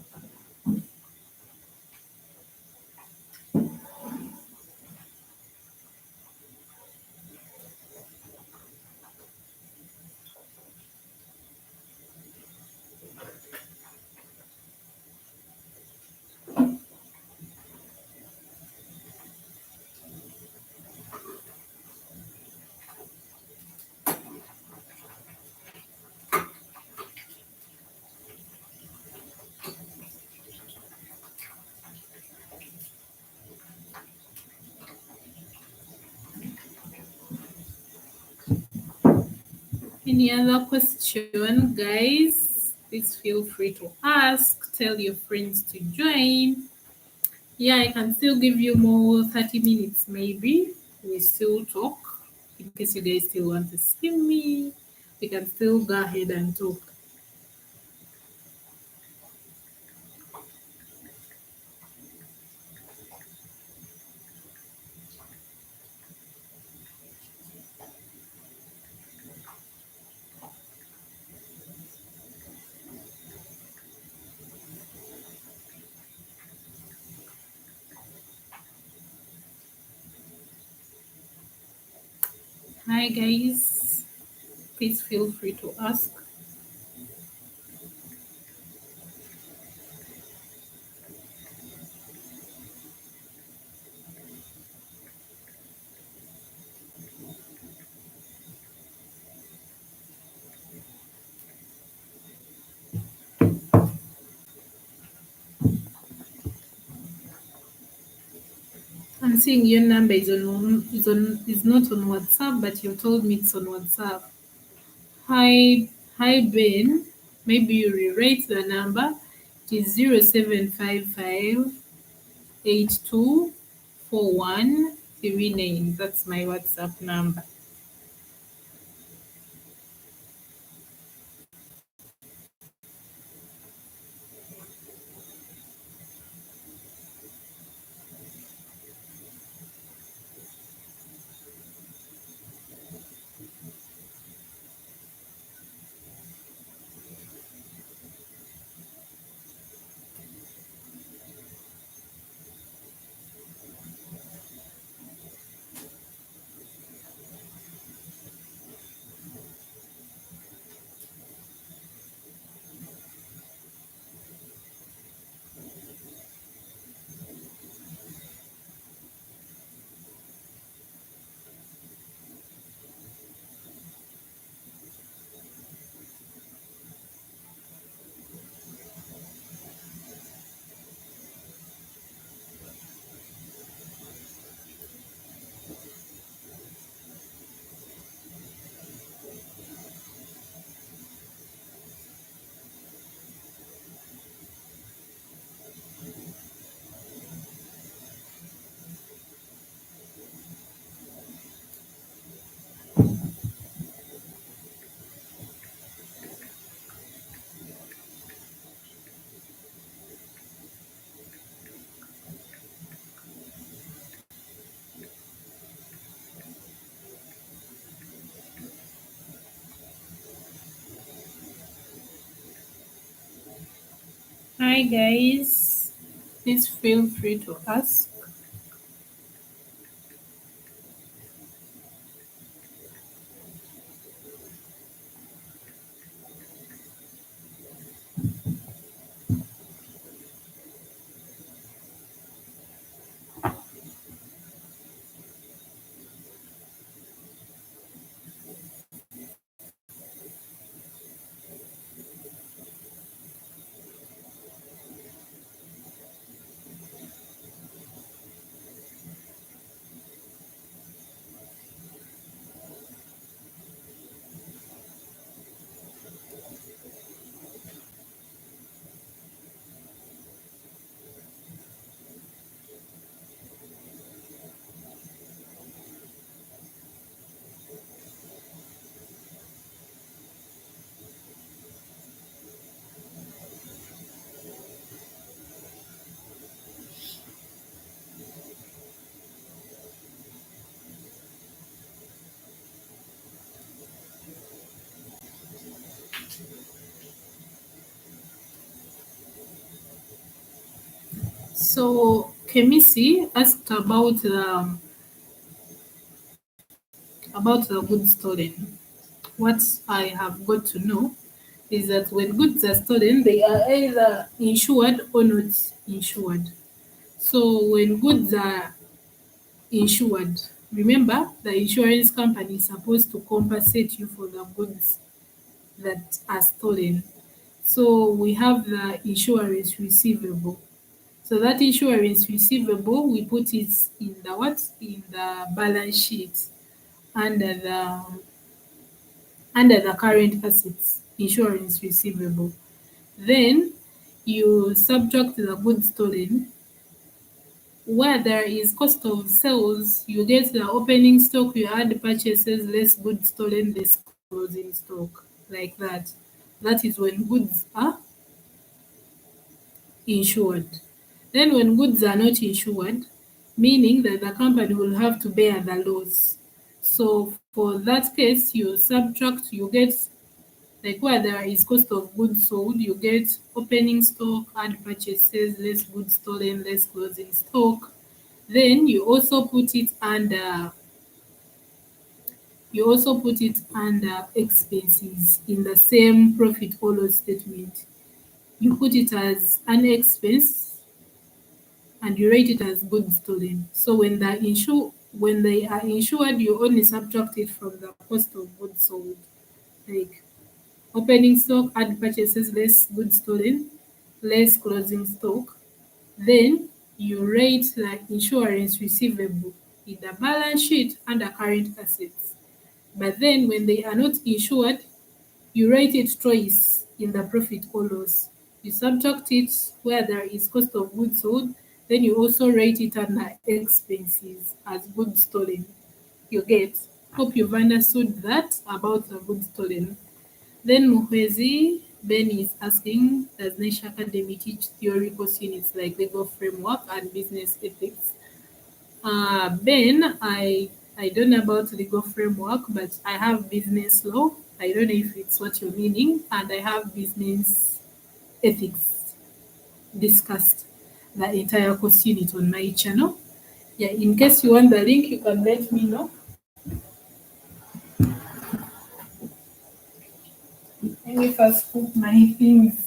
Any other question, guys? Please feel free to ask. Tell your friends to join. Yeah, I can still give you more 30 minutes, maybe. We still talk. In case you guys still want to see me, we can still go ahead and talk. Hi, guys. Please feel free to ask. I'm seeing your number is not on WhatsApp, but you told me it's on WhatsApp. Hi Ben. Maybe you rewrite the number. It is 0755 824139. That's my WhatsApp number. Hi guys, please feel free to ask. So Kemisi asked about the goods stolen. What I have got to know is that when goods are stolen, they are either insured or not insured. So when goods are insured, remember the insurance company is supposed to compensate you for the goods that are stolen. So we have the insurance receivable. So that insurance receivable, we put it in the what? In the balance sheet under the current assets, insurance receivable. Then you subtract the goods stolen. Where there is cost of sales, you get the opening stock, you add purchases, less goods stolen, less closing stock, like that. That is when goods are insured. Then when goods are not insured, meaning that the company will have to bear the loss. So for that case, you subtract, you get like where there is cost of goods sold, you get opening stock, add purchases, less goods stolen, less closing stock. Then you also put it under expenses in the same profit or loss statement. You put it as an expense and you rate it as goods stolen. So when they are insured, you only subtract it from the cost of goods sold. Like opening stock, add purchases, less goods stolen, less closing stock. Then you rate the insurance receivable in the balance sheet under current assets. But then when they are not insured, you rate it twice in the profit or loss. You subtract it where there is cost of goods sold, then you also rate it under expenses as goods stolen. You get? Hope you've understood that about the goods stolen. Then Muhwezi Ben is asking, does Nesh Academy teach theory course units like legal framework and business ethics? Ben, I don't know about legal framework, but I have business law. I don't know if it's what you're meaning, and I have business ethics discussed the entire course unit on my channel. Yeah, in case you want the link, you can let me know. Let me first put my things.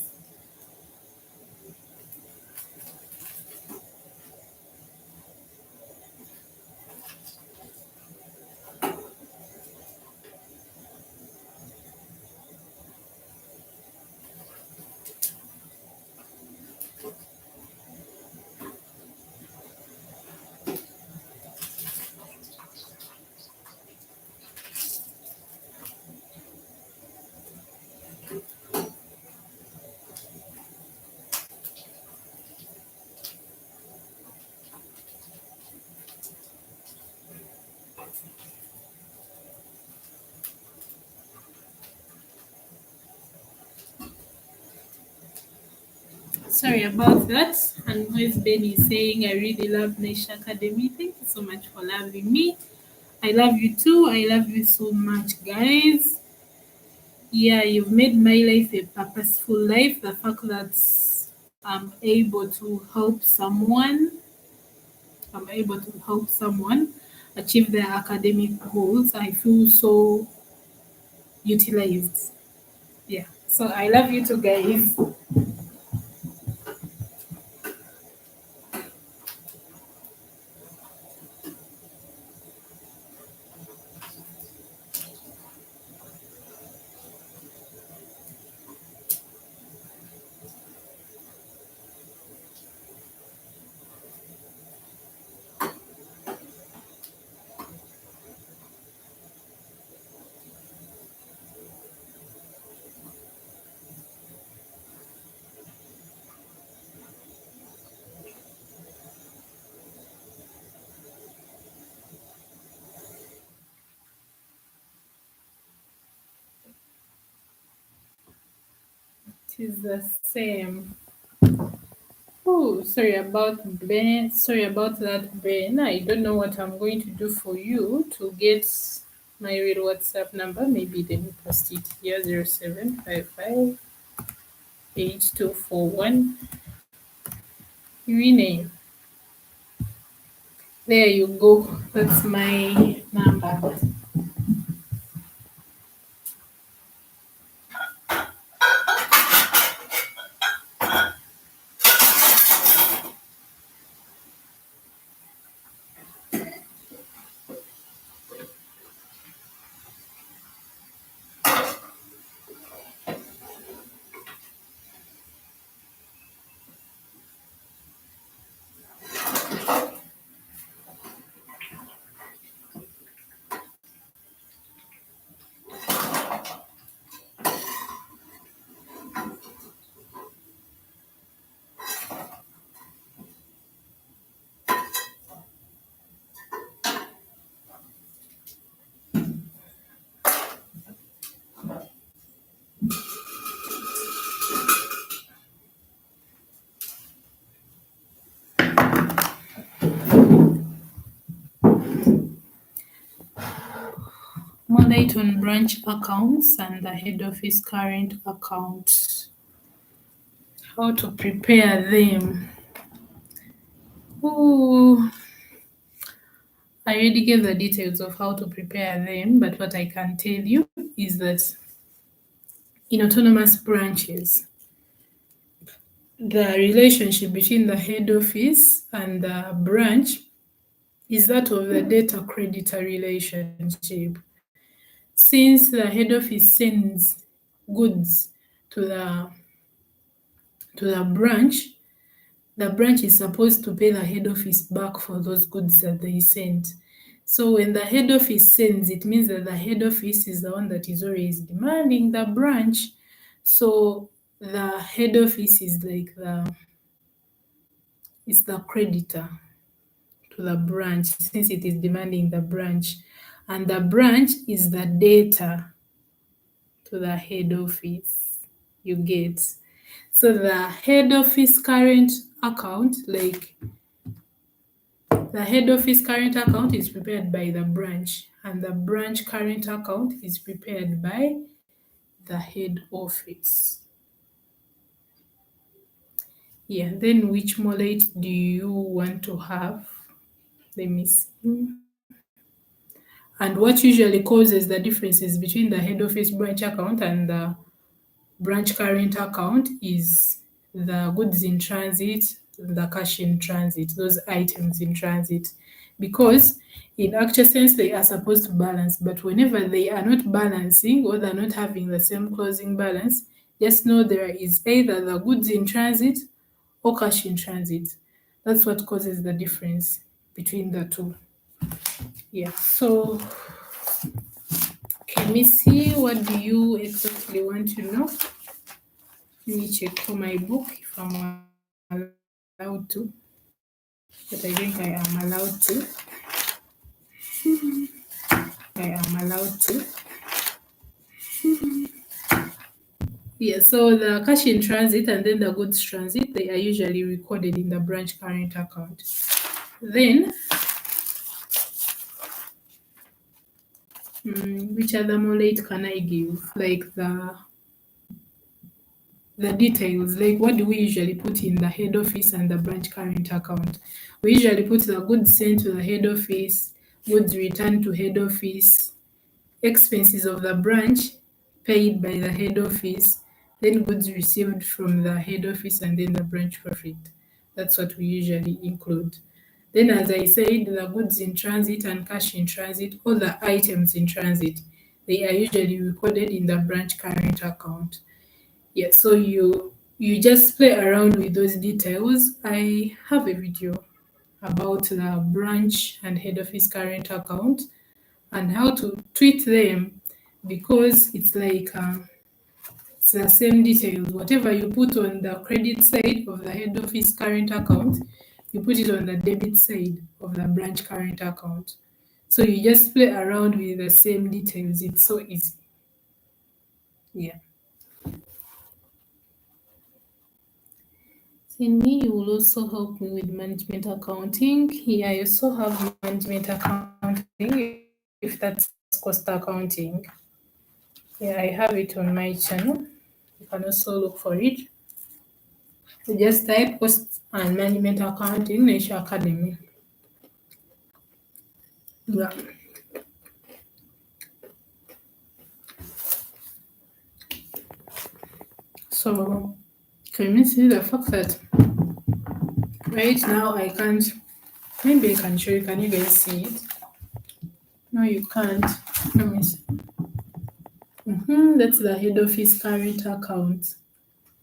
Sorry about that. And voice Ben is saying, I really love Nation Academy. Thank you so much for loving me. I love you too. I love you so much, guys. Yeah, you've made my life a purposeful life. The fact that I'm able to help someone, achieve their academic goals, I feel so utilized. Yeah. So I love you too, guys. It is the same. Oh, sorry about Ben. Sorry about that, Ben. I don't know what I'm going to do for you to get my real WhatsApp number. Maybe let me post it here: 0755 8241. Rename. There you go. That's my number. Moderate on branch accounts and the head office current account. How to prepare them. Ooh, I already gave the details of how to prepare them, but what I can tell you is that in autonomous branches, the relationship between the head office and the branch is that of the debtor creditor relationship. Since the head office sends goods to the branch is supposed to pay the head office back for those goods that they sent. So when the head office sends, it means that the head office is the one that is always demanding the branch. So the head office is like it's the creditor to the branch since it is demanding the branch. And the branch is the debtor to the head office. You get. So the head office current account, like the head office current account is prepared by the branch, and the branch current account is prepared by the head office. Yeah, then which molate do you want to have? Let me see. And what usually causes the differences between the head office branch account and the branch current account is the goods in transit, the cash in transit, those items in transit. Because in actual sense, they are supposed to balance, but whenever they are not balancing or they're not having the same closing balance, just know there is either the goods in transit or cash in transit. That's what causes the difference between the two. Yeah, so let me see, what do you exactly want to know? Let me check for my book if I'm allowed to. But I think I am allowed to. I am allowed to. Yeah, so the cash in transit and then the goods transit, they are usually recorded in the branch current account. Then, which other molate can I give? Like the the details, like what do we usually put in the head office and the branch current account? We usually put the goods sent to the head office, goods returned to head office, expenses of the branch paid by the head office, then goods received from the head office, and then the branch profit. That's what we usually include. Then, as I said, the goods in transit and cash in transit, all the items in transit, they are usually recorded in the branch current account. Yeah, so you just play around with those details. I have a video about the branch and head office current account and how to tweet them, because it's the same details. Whatever you put on the credit side of the head office current account, you put it on the debit side of the branch current account. So you just play around with the same details. It's so easy. Yeah. In me, you will also help me with management accounting. Here, I also have management accounting, if that's cost accounting. Yeah, I have it on my channel. You can also look for it. So just type cost and management accounting Nature Academy. Yeah. So can you see the fact that right now I can't, maybe I can show you, can you guys see it? No, you can't. Let me see. That's the head office current account.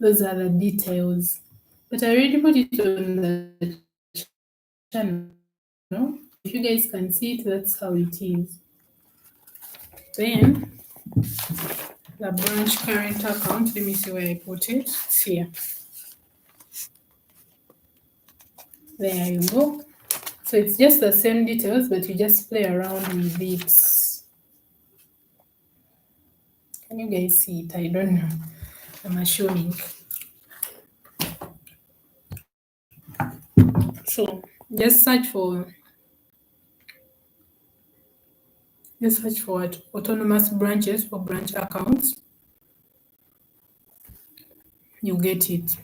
Those are the details. But I already put it on the channel. If you guys can see it, that's how it is. Then the branch current account, let me see where I put it. It's here. There you go. So it's just the same details, but you just play around with it. Can you guys see it? I don't know. I'm assuming. So just search for autonomous branches or branch accounts. You get it.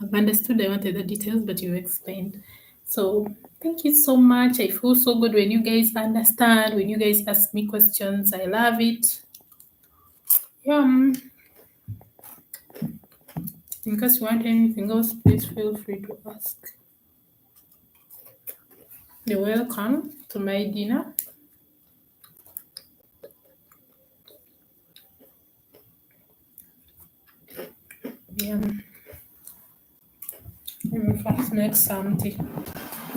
I've understood. I wanted the details, but you explained. So thank you so much. I feel so good when you guys understand, when you guys ask me questions. I love it. Yeah. In case you want anything else, please feel free to ask. You're welcome to my dinner. Yeah. Let me first make some tea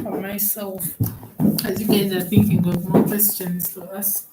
for myself. As you guys are thinking of more questions to ask.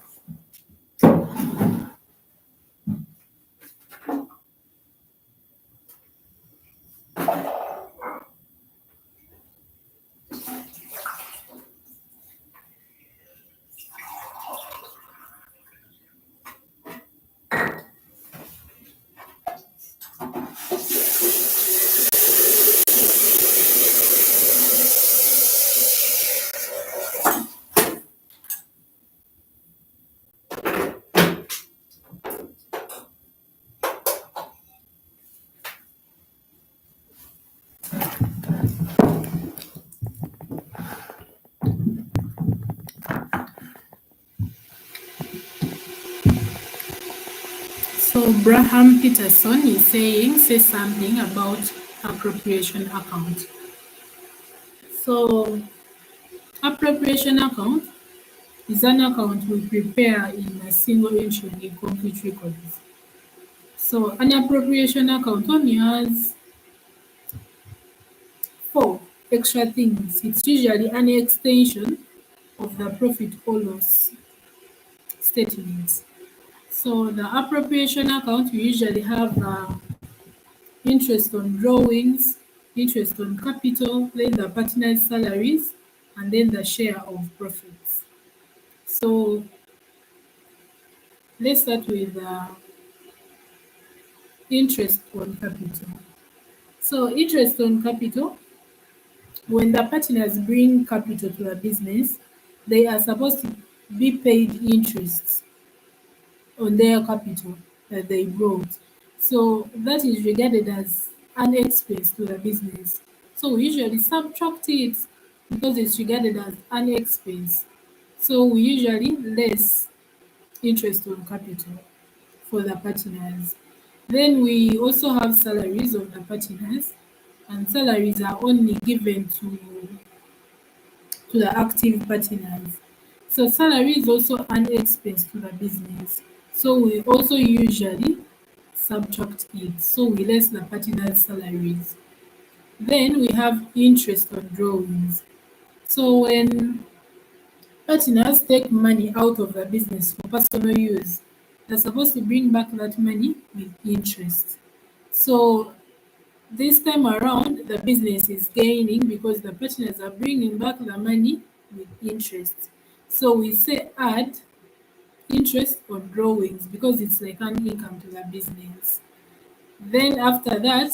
So Braham Peterson is saying, say something about appropriation account. So appropriation account is an account we prepare in a single entry in complete records. So an appropriation account only has 4 extra things. It's usually an extension of the profit or loss statements. So the appropriation account, we usually have interest on drawings, interest on capital, then the partners' salaries, and then the share of profits. So let's start with interest on capital. So interest on capital, when the partners bring capital to a business, they are supposed to be paid interest on their capital that they brought. So that is regarded as an expense to the business. So we usually subtract it because it's regarded as an expense. So we usually less interest on capital for the partners. Then we also have salaries of the partners, and salaries are only given to the active partners. So salary is also an expense to the business. So we also usually subtract it. So we less the partners' salaries. Then we have interest on drawings. So when partners take money out of the business for personal use, they're supposed to bring back that money with interest. So this time around, the business is gaining because the partners are bringing back the money with interest. So we say add interest on drawings because it's like an income to the business. Then after that,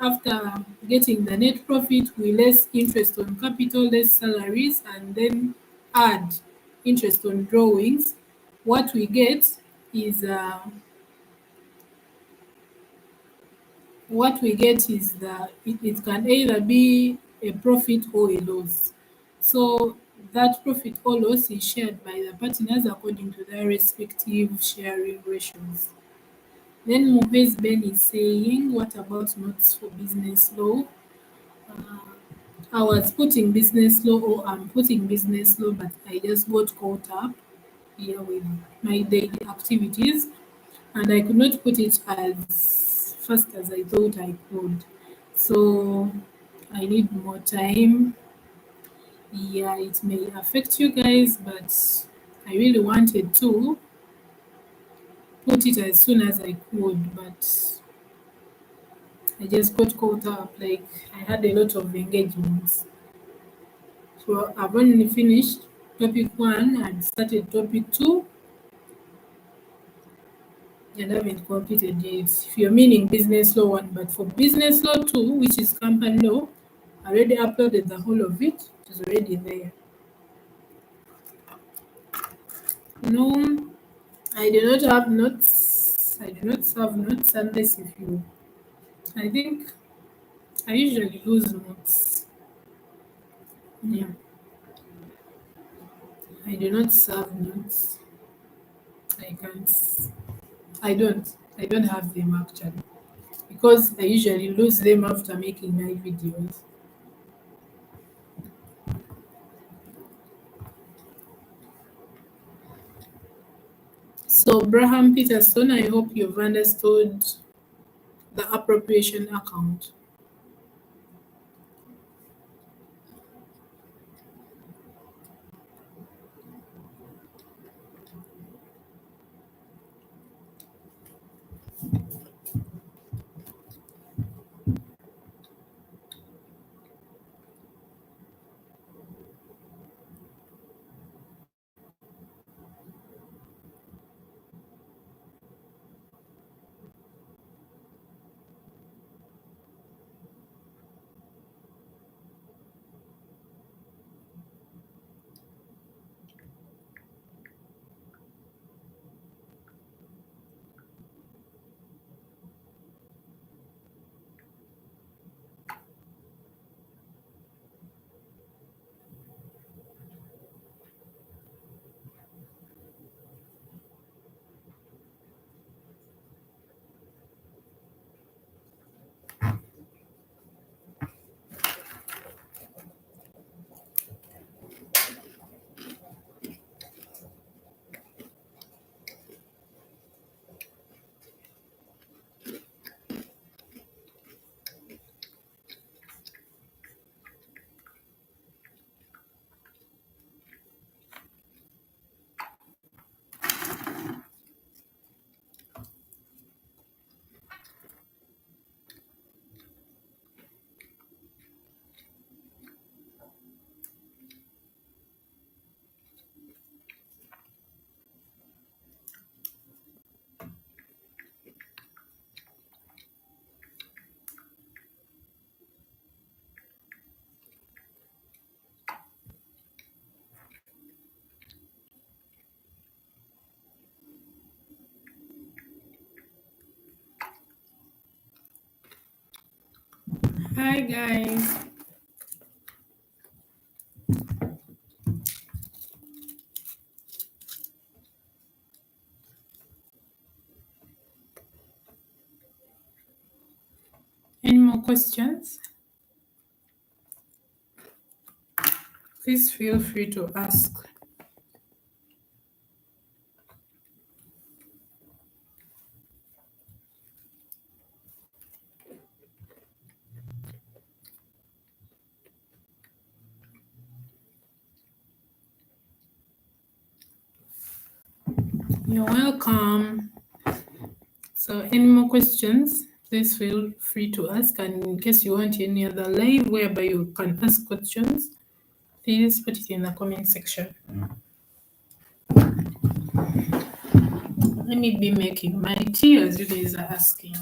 after getting the net profit, we less interest on capital, less salaries, and then add interest on drawings. What we get is it can either be a profit or a loss. So that profit or loss is shared by the partners according to their respective sharing ratios. Then Mohez Ben is saying, what about notes for business law? I was putting business law or I'm putting business law, but I just got caught up here with my daily activities and I could not put it as fast as I thought I could. So I need more time. Yeah, it may affect you guys, but I really wanted to put it as soon as I could, but I just got caught up. Like I had a lot of engagements. So I've only finished topic one and started topic two and haven't completed yet. If you're meaning business law one, but for business law two, which is company law, I already uploaded the whole of it. It is already there. No, I do not have notes. I do not have notes unless if you. I think I usually lose notes. Yeah, I do not have notes. I can't. I don't. I don't have them actually because I usually lose them after making my videos. So, Braham Peterson, I hope you've understood the appropriation account. Hi guys. Any more questions? Please feel free to ask. You're welcome. So any more questions? Please feel free to ask, and in case you want any other live whereby you can ask questions, please put it in the comment section. Let me be making my tea as you guys are asking.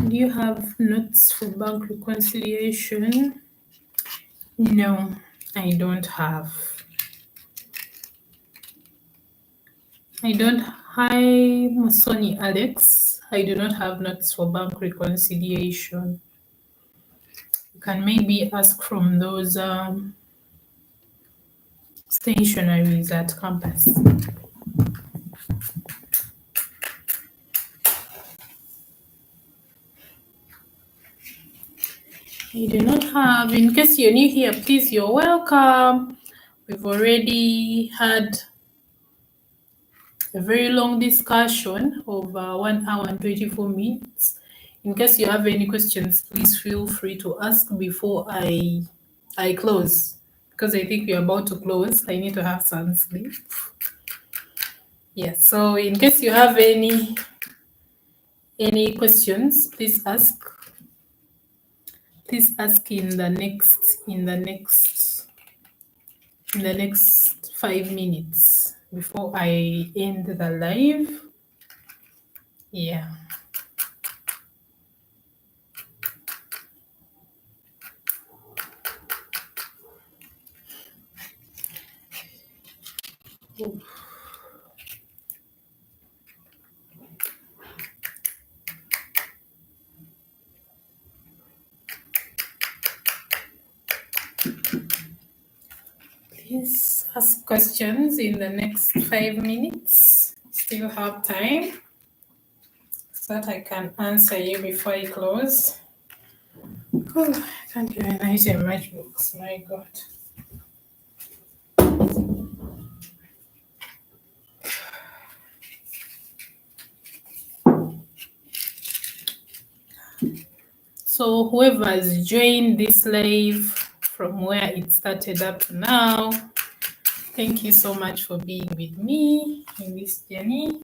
Do you have notes for bank reconciliation? No, I don't have. Hi, Musoni Alex. I do not have notes for bank reconciliation. You can maybe ask from those stationaries at campus. I do not have. In case you're new here, please, you're welcome. We've already had a very long discussion of 1 hour and 24 minutes. In case you have any questions, please feel free to ask before I close, because I think we're about to close. I need to have some sleep. Yes, so in case you have any questions, please ask. Please ask in the next 5 minutes before I end the live. Yeah. Please ask questions in the next 5 minutes. Still have time so that I can answer you before I close. Oh, I can't even write in matchbooks, my God. So whoever has joined this live from where it started up to now, thank you so much for being with me in this journey.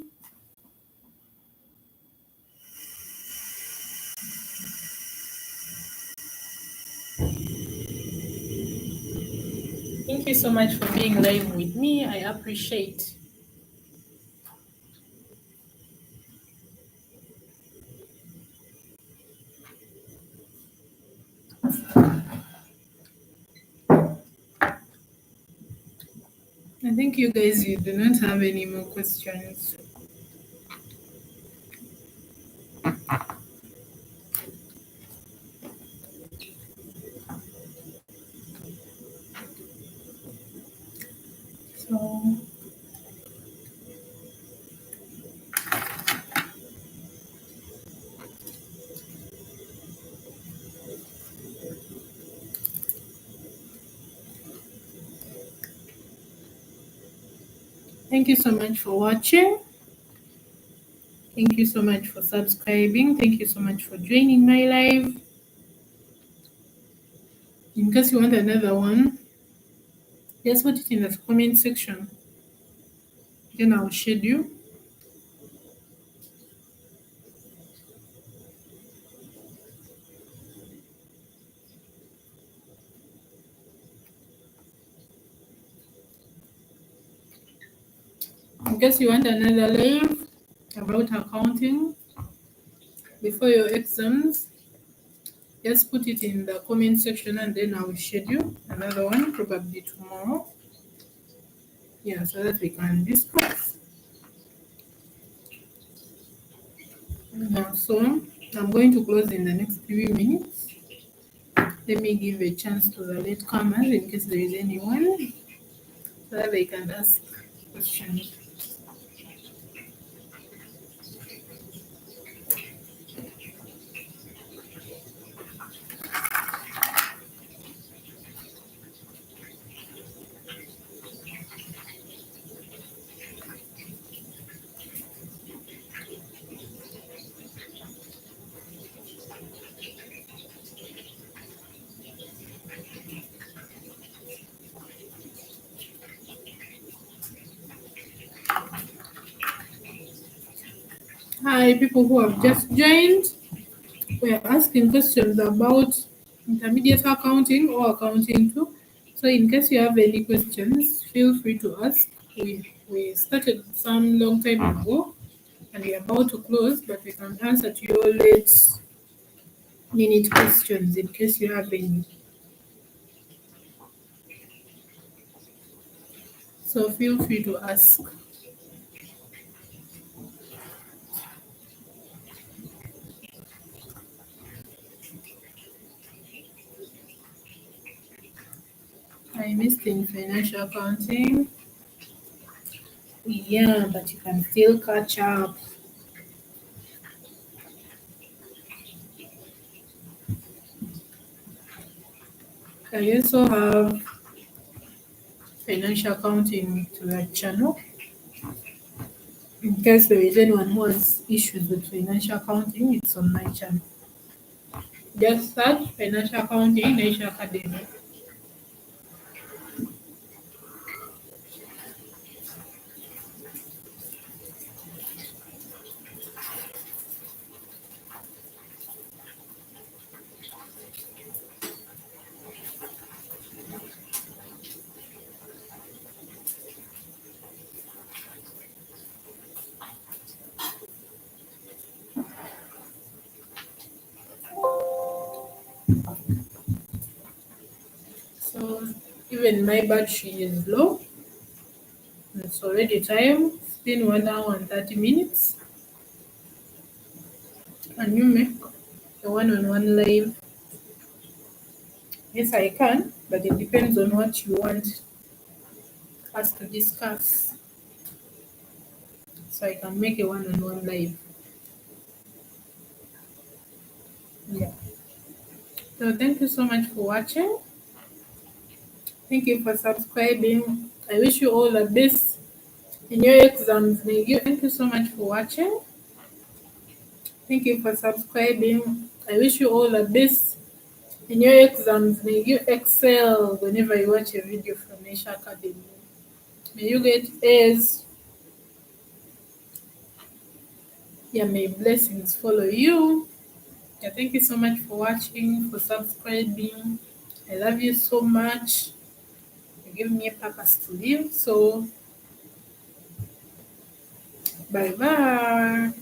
Thank you so much for being live with me. I appreciate. I think you guys, you do not have any more questions. So thank you so much for watching. Thank you so much for subscribing. Thank you so much for joining my live. In case you want another one, just put it in the comment section. Then I'll schedule. In case you want another live about accounting before your exams, just put it in the comment section and then I will schedule another one, probably tomorrow. Yeah, so that we can discuss. Yeah, so I'm going to close in the next few minutes. Let me give a chance to the latecomers in case there is anyone, so that they can ask questions. Hi, people who have just joined. We are asking questions about intermediate accounting or accounting too. So in case you have any questions, feel free to ask. We started some long time ago and we are about to close, but we can answer to your late minute questions in case you have any. So feel free to ask. I missed in financial accounting. Yeah, but you can still catch up. I also have financial accounting to that channel. In case there is anyone who has issues with financial accounting, it's on my channel. Just search financial accounting Nature Academy. So even my battery is low. It's already time. It's been 1 hour and 30 minutes. Can you make a one-on-one live? Yes, I can, but it depends on what you want us to discuss. So I can make a one-on-one live. Yeah. So thank you so much for watching. Thank you for subscribing. I wish you all the best in your exams. Thank you so much for watching. Thank you for subscribing. I wish you all the best in your exams. May you excel whenever you watch a video from Nature Academy. May you get A's. Yeah, may blessings follow you. Yeah, thank you so much for watching, for subscribing. I love you so much. You give me a purpose to live. So, bye bye.